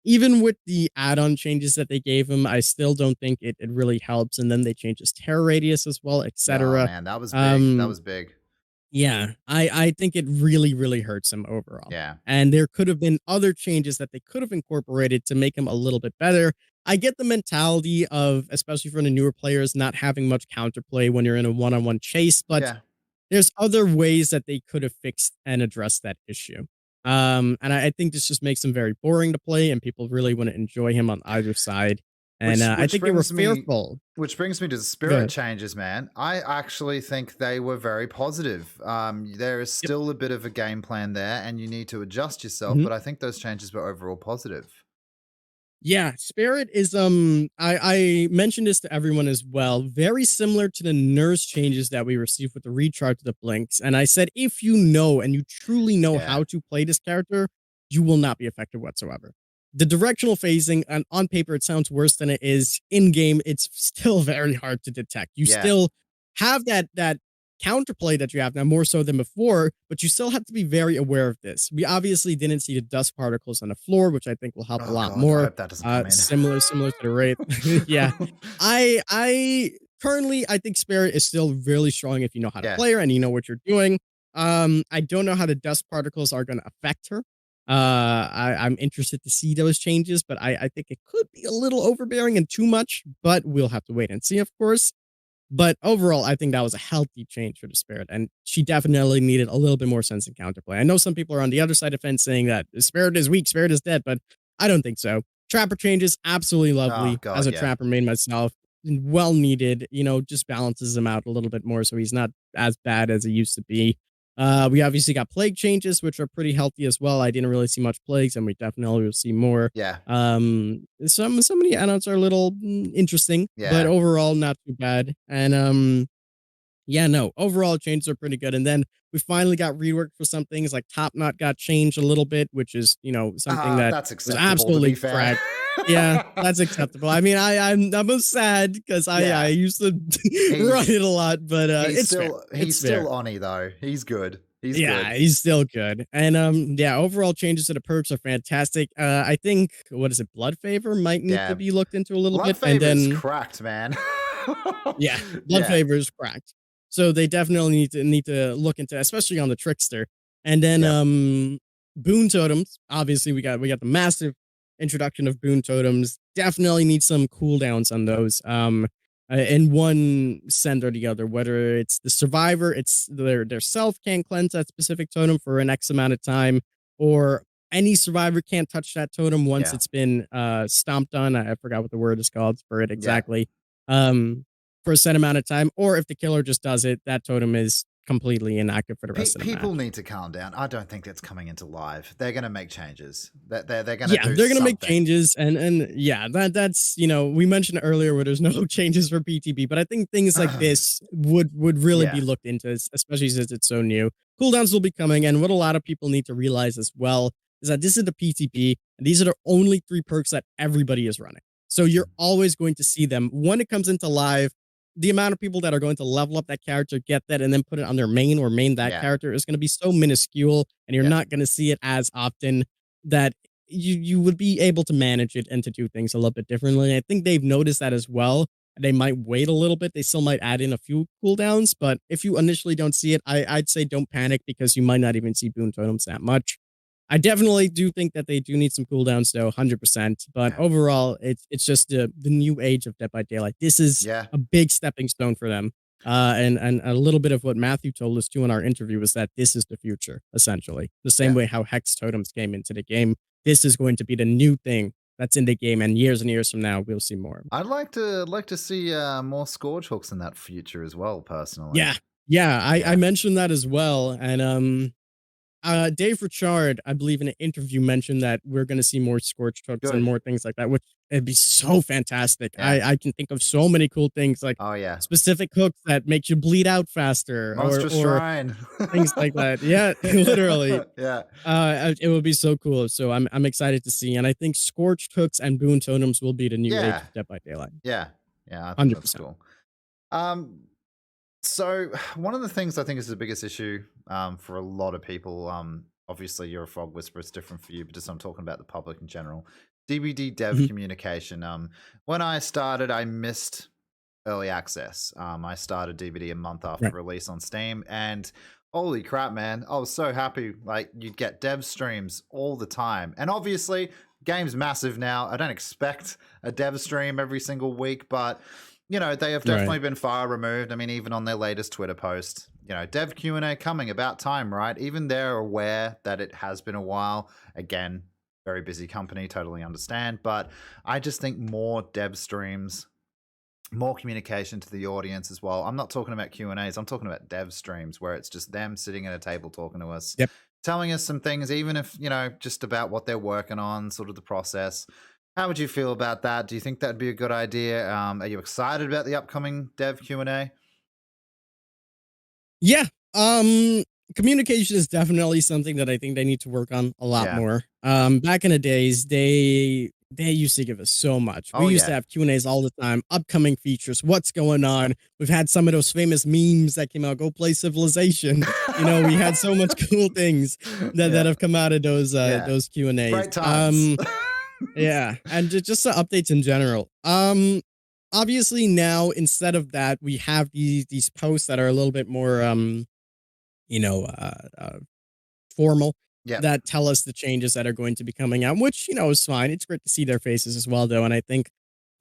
even with the add-on changes that they gave him, I still don't think it really helps. And then they changed his terror radius as well, Oh etc. man, that was big. That Um, was big. yeah, I think it really, really hurts him overall. Yeah. And there could have been other changes that they could have incorporated to make him a little bit better. I get the mentality of, especially for the newer players, not having much counterplay when you're in a one-on-one chase, but Yeah. there's other ways that they could have fixed and addressed that issue. And I think this just makes him very boring to play, and people really want to enjoy him on either side. And Which I which think they were brings me fearful. which brings me to the spirit Good. changes, man. I actually think they were very positive. There is Yep. still a bit of a game plan there, and you need to adjust yourself. Mhm. But I think those changes were overall positive. Yeah, Spirit is I mentioned this to everyone as well. Very similar to the nurse changes that we received with the recharge of the blinks. And I said, if you know and you truly know Yeah. how to play this character, you will not be affected whatsoever. The directional phasing, and on paper it sounds worse than it is. In game, it's still very hard to detect. You Yeah. still have that counterplay that you have now more so than before, but you still have to be very aware of this. We obviously didn't see the dust particles on the floor, which I think will help a Oh lot god, I more. hope that doesn't come in. Similar to the Wraith. Yeah. I currently I think Spirit is still really strong if you know how to Yeah. play her and you know what you're doing. I don't know how the dust particles are gonna affect her. I'm interested to see those changes, but I think it could be a little overbearing and too much, but we'll have to wait and see, of course. But overall, I think that was a healthy change for the Spirit, and she definitely needed a little bit more sense in counterplay. I know some people are on the other side of the fence saying that the Spirit is weak, Spirit is dead, but I don't think so. Trapper changes, absolutely Oh lovely. As god, a yeah. Trapper main myself, well needed, just balances him out a little bit more so he's not as bad as he used to be. We obviously got Plague changes, which are pretty healthy as well. I didn't really see much Plagues, and we definitely will see more. Yeah. Some of the add-ons are a little interesting, but Yeah. overall not too bad. And yeah, no, overall changes are pretty good. And then we finally got reworked for some things like Top Knot got changed a little bit, which is something that That's was acceptable to be absolutely fair. cracked. Yeah, that's acceptable. I mean, I'm sad because I Yeah. used to run He's it a lot, but he's it's fair. still It's he's fair. still Oni though. He's good. He's Yeah, good. he's still good. And yeah, overall changes to the perks are fantastic. I think what is it, Blood Favor might need to Yeah. be looked into a little Blood bit. And Favor is then cracked, man. yeah, Blood Yeah. Favor is cracked. So they definitely need to look into, especially on the Trickster. And then Yep. Boon Totems. Obviously, we got the massive introduction of Boon Totems. Definitely need some cooldowns on those. In one send or the other, whether it's the survivor, it's their self can't cleanse that specific totem for an X amount of time, or any survivor can't touch that totem once Yeah. it's been stomped on. I forgot what the word is called for it Yeah. exactly. For a set amount of time, or if the killer just does it, that totem is completely inactive for the rest of the People match. need to calm down. I don't think that's coming into live. They're going to make changes. They're going to Yeah, do they're gonna make something. changes, and yeah, that's we mentioned earlier where there's no changes for PTB, but I think things like this would really be Yeah. looked into, especially since it's so new. Cooldowns will be coming, and what a lot of people need to realize as well is that this is the PTB, and these are the only three perks that everybody is running. So you're always going to see them when it comes into live. The amount of people that are going to level up that character, get that, and then put it on their main or main that Yeah. character is going to be so minuscule, and you're Yeah. not going to see it as often that you would be able to manage it and to do things a little bit differently. I think they've noticed that as well. They might wait a little bit. They still might add in a few cooldowns, but if you initially don't see it, I'd say don't panic because you might not even see boon totems that much. I definitely do think that they do need some cooldowns though, 100%. But Yeah. overall, it's just the new age of Dead by Daylight. This is Yeah. a big stepping stone for them. And a little bit of what Matthew told us too in our interview was that this is the future, essentially. The same Yeah. way how Hex Totems came into the game. This is going to be the new thing that's in the game, and years from now, we'll see more. I'd like to see more Scourge hooks in that future as well, personally. Yeah, yeah, I Yeah. mentioned that as well, and Dave Richard, I believe in an interview mentioned that we're going to see more Scorched hooks and Good. more things like that, which it'd be so fantastic. Yeah. I can think of so many cool things, like Oh yeah. specific hooks that make you bleed out faster, Monstrous or Shrine. things like that. Yeah, literally. Yeah. It would be so cool. So I'm excited to see, and I think scorched hooks and boon totems will be the new age Yeah. of Dead by Daylight. Yeah. Yeah. I think that's 100%. cool. Um, so one of the things I think is the biggest issue for a lot of people, obviously you're a fog whisperer, it's different for you, but just I'm talking about the public in general. DVD dev Mhm. communication. When I started, I missed early access. I started DVD a month after Right. release on Steam, and holy crap, man, I was so happy. Like, you'd get dev streams all the time, and obviously game's massive now. I don't expect a dev stream every single week, but you know, they have Right. definitely been far removed. I mean, even on their latest Twitter post, you know, dev Q&A coming, about time, right? Even they're aware that it has been a while. Again, very busy company, totally understand, but I just think more dev streams, more communication to the audience as well. I'm not talking about Q&As, I'm talking about dev streams where it's just them sitting at a table talking to us, Yep. telling us some things, even if, you know, just about what they're working on, sort of the process. How would you feel about that? Do you think that'd be a good idea? Are you excited about the upcoming dev Q&A? Yeah. Um, Communication is definitely something that I think they need to work on a lot Yeah. more. Back in the days, they used to give us so much. We Oh used to yeah. have Q&As all the time, upcoming features, what's going on. We've had some of those famous memes that came out, go play Civilization. We had so much cool things that Yeah. have come out of Yeah. those Q&As. Great times. Yeah, and just the updates in general. Obviously now instead of that, we have these posts that are a little bit more you know, formal, Yep. that tell us the changes that are going to be coming out, which, is fine. It's great to see their faces as well, though. And I think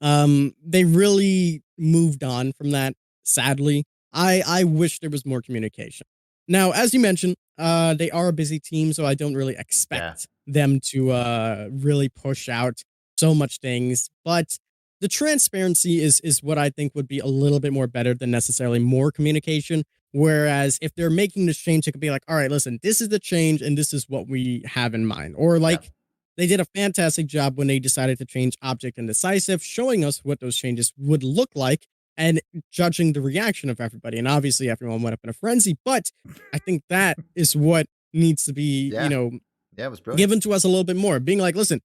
they really moved on from that, sadly. I wish there was more communication. Now, as you mentioned, they are a busy team, so I don't really Yeah. expect them to really push out so much things. But the transparency is what I think would be a little bit more better than necessarily more communication. Whereas if they're making this change, it could be like, all right, listen, this is the change and this is what we have in mind. Or Yep. like they did a fantastic job when they decided to change object and decisive, showing us what those changes would look like and judging the reaction of everybody. And obviously everyone went up in a frenzy, but I think that is what needs to be, Yeah. Yeah, it was brilliant. given to us a little bit more. Being like, listen,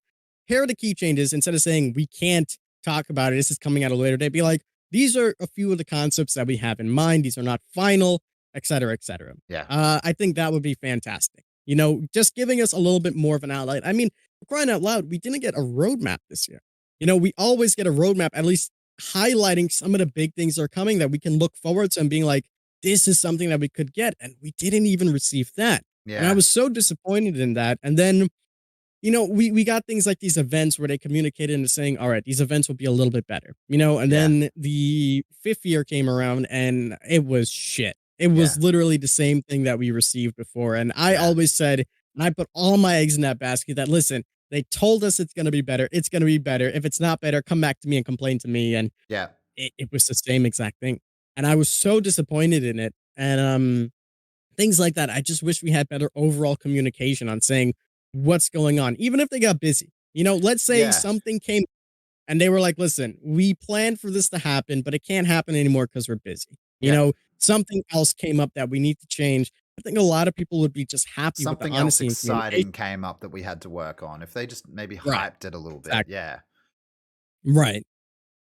here are the key changes. Instead of saying we can't talk about it, this is coming out a later date. Be like, these are a few of the concepts that we have in mind. These are not final, et cetera, et cetera. Yeah. I think that would be fantastic. Just giving us a little bit more of an outline. I mean, for crying out loud, we didn't get a roadmap this year. We always get a roadmap, at least highlighting some of the big things that are coming that we can look forward to and being like, this is something that we could get. And we didn't even receive that. And I Yeah. was so disappointed in that. And then, we got things like these events where they communicated into saying, all right, these events will be a little bit better, and Yeah. then the fifth year came around and it was shit. It was Yeah. literally the same thing that we received before. And I Yeah. always said, and I put all my eggs in that basket that, listen, they told us it's going to be better. It's going to be better. If it's not better, come back to me and complain to me. And Yeah. it was the same exact thing. And I was so disappointed in it. And things like that. I just wish we had better overall communication on saying what's going on, even if they got busy. Let's say Yeah. something came and they were like, listen, we planned for this to happen, but it can't happen anymore because we're busy. Yeah. Something else came up that we need to change. I think a lot of people would be just happy with the Something else honesty and communication. exciting came up that we had to work on. If they just maybe Right. hyped it a little bit. Exactly. Yeah. Right.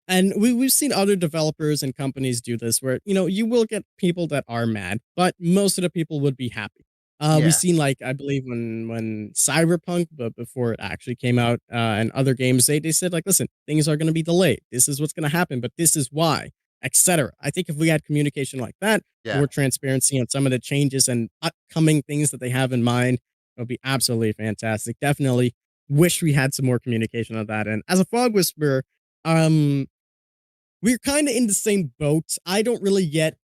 And we've seen other developers and companies do this where, you will get people that are mad, but most of the people would be happy. We've Yeah. seen like I believe when Cyberpunk, but before it actually came out, and other games, they said like, listen, things are gonna be delayed. This is what's gonna happen, but this is why, etc. I think if we had communication like that, Yeah. more transparency on some of the changes and upcoming things that they have in mind, it would be absolutely fantastic. Definitely wish we had some more communication on that. And as a fog whisperer, um we're kind of in the same boat. I don't really get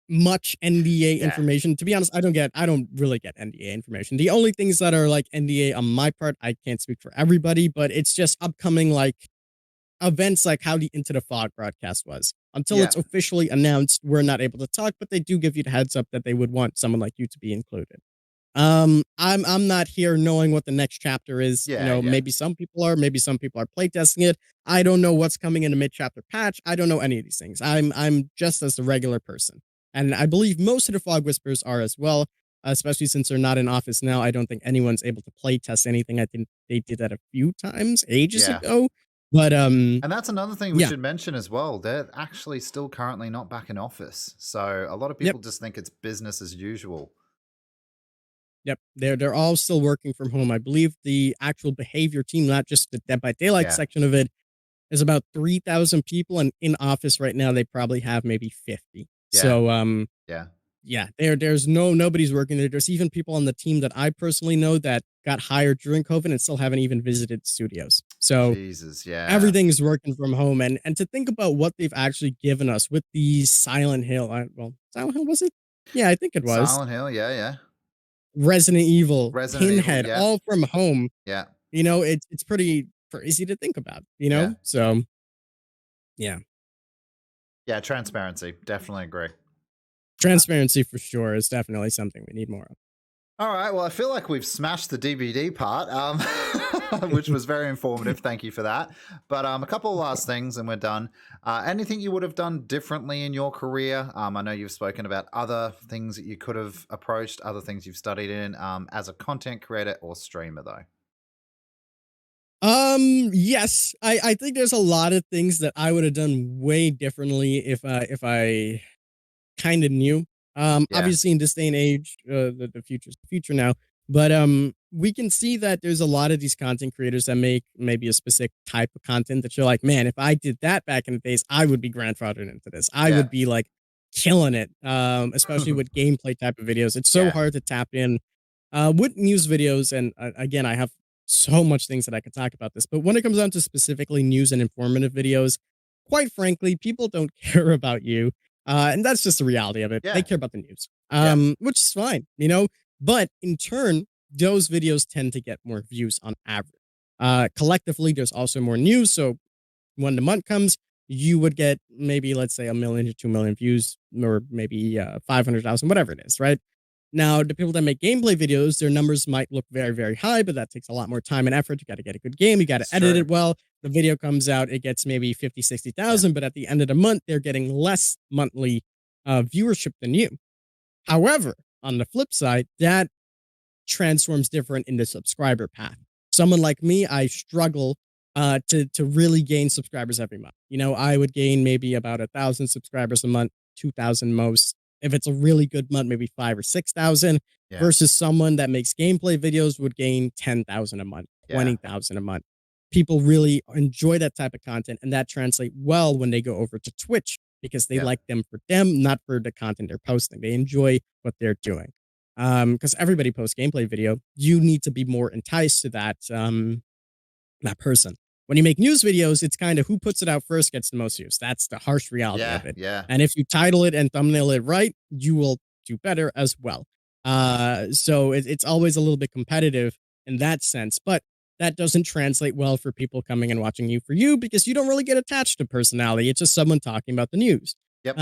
much NDA Yeah. information. To be honest, I don't really get NDA information. The only things that are like NDA on my part, I can't speak for everybody, but it's just upcoming like events like how the Into the Fog broadcast was. Until Yeah. it's officially announced, we're not able to talk, but they do give you the heads up that they would want someone like you to be included. I'm not here knowing what the next chapter is. You Yeah, know, yeah, maybe some people are, maybe some people are playtesting it. I don't know what's coming in a mid-chapter patch. I don't know any of these things. I'm just as a regular person. And I believe most of the Fog Whispers are as well, especially since they're not in office now. I don't think anyone's able to playtest anything. I think they did that a few times ages yeah. ago. But And that's another thing we yeah. should mention as well. They're actually still currently not back in office. So a lot of Yep. people just think it's business as usual. Yep, they're all still working from home. I believe the actual behavior team, not just the Dead by Daylight Yeah, section of it, is about 3,000 people, and in office right now they probably have maybe 50. yeah, So yeah. yeah, there's nobody's working there. There's even people on the team that I personally know that got hired during COVID and still haven't even visited studios. So Jesus, yeah. everything is working from home, and to think about what they've actually given us with the Silent Hill. Well, Silent Hill was it? Yeah, I think it was. Silent Hill, yeah, yeah. Resident Evil, Resident Evil, Pinhead, yeah, all from home. yeah. You know, it's pretty crazy to think about, you Yeah. know? So, yeah. Yeah, transparency. Definitely agree. Transparency for sure is definitely something we need more of. All right. Well, I feel like we've smashed the DVD part, which was very informative. Thank you for that. But a couple of last things and we're done. Anything you would have done differently in your career? I know you've spoken about other things that you could have approached, other things you've studied in as a content creator or streamer, though. Yes, I think there's a lot of things that I would have done way differently if I kind of knew. Yeah. Obviously, in this day and age, the future's the future now. But we can see that there's a lot of these content creators that make maybe a specific type of content that you're like, man, if I did that back in the days, I would be grandfathered into this. I Yeah. would be like killing it. Especially with gameplay type of videos. It's so Yeah. hard to tap in. With news videos, and again, I have so much things that I could talk about this, but when it comes down to specifically news and informative videos, quite frankly, people don't care about you. And that's just the reality of it. They Yeah. care about the news, Yeah. which is fine, you know. But in turn, those videos tend to get more views on average. Collectively, there's also more news. So when the month comes, you would get maybe, let's say, 1 million to 2 million views, or maybe 500,000, whatever it is, right? Now, the people that make gameplay videos, their numbers might look very, very high, but that takes a lot more time and effort. You got to get a good game. You got to It's edit true. it well. The video comes out, it gets maybe 50, Yeah. 60,000, but at the end of the month, they're getting less monthly viewership than you. However, on the flip side, that transforms different in the subscriber path. Someone like me, I struggle to really gain subscribers every month. You know, I would gain maybe about 1,000 subscribers a month, 2,000 most. If it's a really good month, maybe 5 or 6,000. Yeah. Versus someone that makes gameplay videos would gain 10,000 a month, Yeah. 20,000 a month. People really enjoy that type of content, and that translates well when they go over to Twitch because they Yeah. like them for them, not for the content they're posting. They enjoy what they're doing. Because everybody posts gameplay video, you need to be more enticed to that person. When you make news videos, it's kind of who puts it out first gets the most views. That's the harsh reality Yeah. of it. Yeah. And if you title it and thumbnail it right, you will do better as well. So it's always a little bit competitive in that sense, but that doesn't translate well for people coming and watching you for you because you don't really get attached to personality. It's just someone talking about the news. Yep.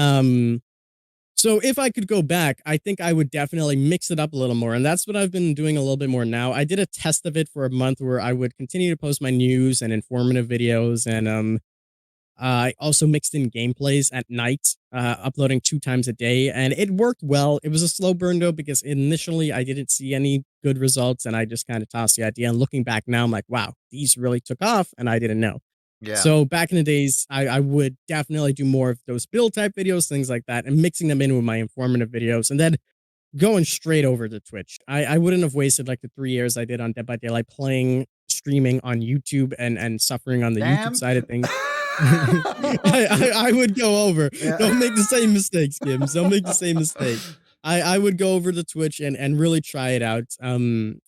So if I could go back, I think I would definitely mix it up a little more. And that's what I've been doing a little bit more now. I did a test of it for a month where I would continue to post my news and informative videos. And I also mixed in gameplays at night, uploading 2 times a day. And it worked well. It was a slow burn though, because initially I didn't see any good results. And I just kind of tossed the idea. And looking back now, I'm like, wow, these really took off. And I didn't know. Yeah. So back in the days, I would definitely do more of those build type videos, things like that, and mixing them in with my informative videos, and then going straight over to Twitch. I wouldn't have wasted like the 3 years I did on Dead by Daylight playing, streaming on YouTube, and suffering on the YouTube Damn. side of things. I would go over. Yeah. Don't make the same mistakes, Gims. Don't make the same mistake. I would go over to Twitch and really try it out. And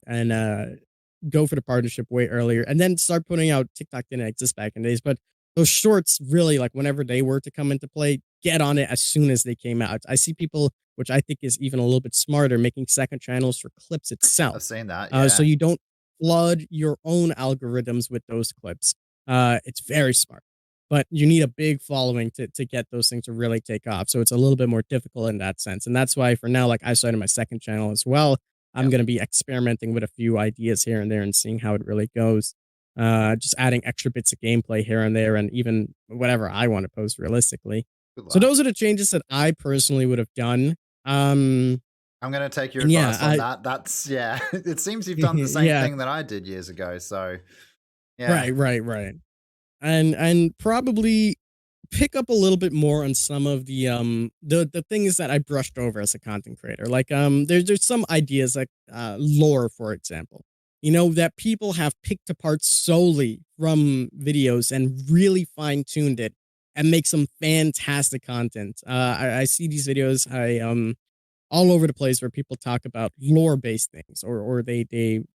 go for the partnership way earlier, and then start putting out TikTok didn't exist back in the days, but those shorts really, like, whenever they were to come into play, get on it as soon as they came out. I see people, which I think is even a little bit smarter, making second channels for clips I've itself. seen that. So Yeah. you don't flood your own algorithms with those clips. It's very smart, but you need a big following to get those things to really take off. So it's a little bit more difficult in that sense. And that's why for now, like, I started my second channel as well. I'm going to be experimenting with a few ideas here and there and seeing how it really goes. Just adding extra bits of gameplay here and there, and even whatever I want to post realistically. Good So luck. those are the changes that I personally would have done. Um, I'm going to take your and yeah, advice on that. That's, yeah, it seems you've done the same yeah, thing that I did years ago. So, yeah, right. And probably pick up a little bit more on some of the things that I brushed over as a content creator. Like there's some ideas like lore, for example. You know, that people have picked apart solely from videos and really fine-tuned it and make some fantastic content. I see these videos all over the place where people talk about lore-based things, or they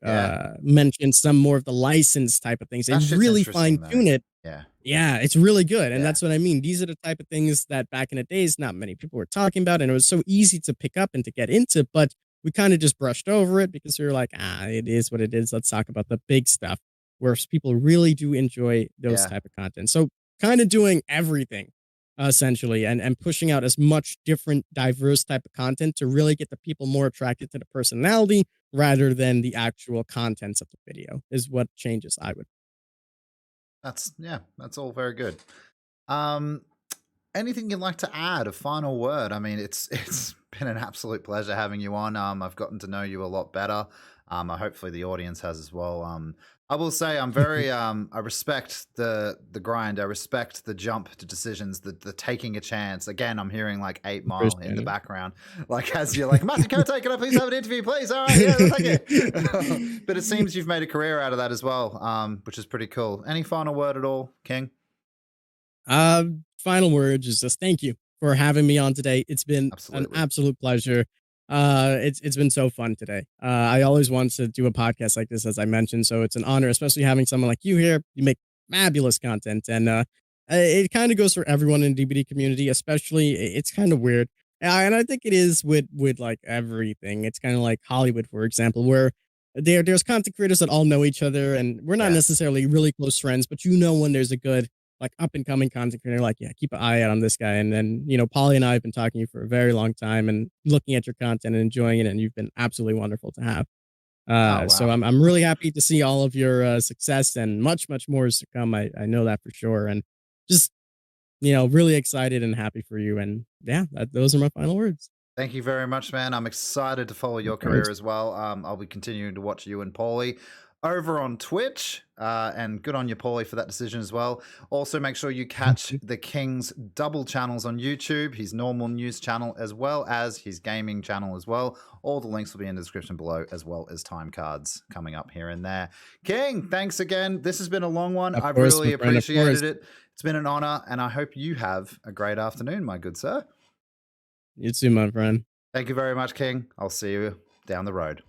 yeah. mention some more of the license type of things. They That shit's really interesting, though. fine-tune it. Yeah. Yeah, it's really good, and Yeah. that's what I mean. These are the type of things that back in the days, not many people were talking about, and it was so easy to pick up and to get into, but we kind of just brushed over it because we were like, it is what it is. Let's talk about the big stuff, where people really do enjoy those Yeah. type of content. So kind of doing everything essentially, and pushing out as much different, diverse type of content to really get the people more attracted to the personality rather than the actual contents of the video is what changes I would. That's, yeah, that's all very good. Um, Anything you'd like to add? A final word? I mean, it's been an absolute pleasure having you on. I've gotten to know you a lot better. Hopefully the audience has as well. I will say I'm very I respect the grind. I respect the jump to decisions, the taking a chance. Again, I'm hearing like 8 Mile in Appreciate the it. background, like as you're like, Matthewcote, can I please have an interview, please? All right, yeah, thank you. But it seems you've made a career out of that as well, which is pretty cool. Any final word at all, King? Final words is just thank you for having me on today. It's been an Absolutely. absolute pleasure. It's been so fun today. I always want to do a podcast like this, as I mentioned, so it's an honor, especially having someone like you here. You make fabulous content, and it kind of goes for everyone in the DBD community. Especially, it's kind of weird, and I think it is with like everything. It's kind of like Hollywood, for example, where there's content creators that all know each other, and we're not Yeah. necessarily really close friends, but you know when there's a good like up and coming content creator, like, yeah, keep an eye out on this guy. And then, Polly and I have been talking to you for a very long time and looking at your content and enjoying it. And you've been absolutely wonderful to have. Oh So wow. I'm really happy to see all of your success and much more is to come. I know that for sure. And just, really excited and happy for you. And yeah, those are my final words. Thank you very much, man. I'm excited to follow Of your career course. as well. I'll be continuing to watch you and Paulie over on Twitch, and good on you, Paulie, for that decision as well. Also, make sure you catch the King's double channels on YouTube, his normal news channel, as well as his gaming channel as well. All the links will be in the description below, as well as time cards coming up here and there. King, thanks again. This has been a long one. Of I've course, my really friend. Of course. appreciated it. It's been an honor, and I hope you have a great afternoon, my good sir. You too, my friend. Thank you very much, King. I'll see you down the road.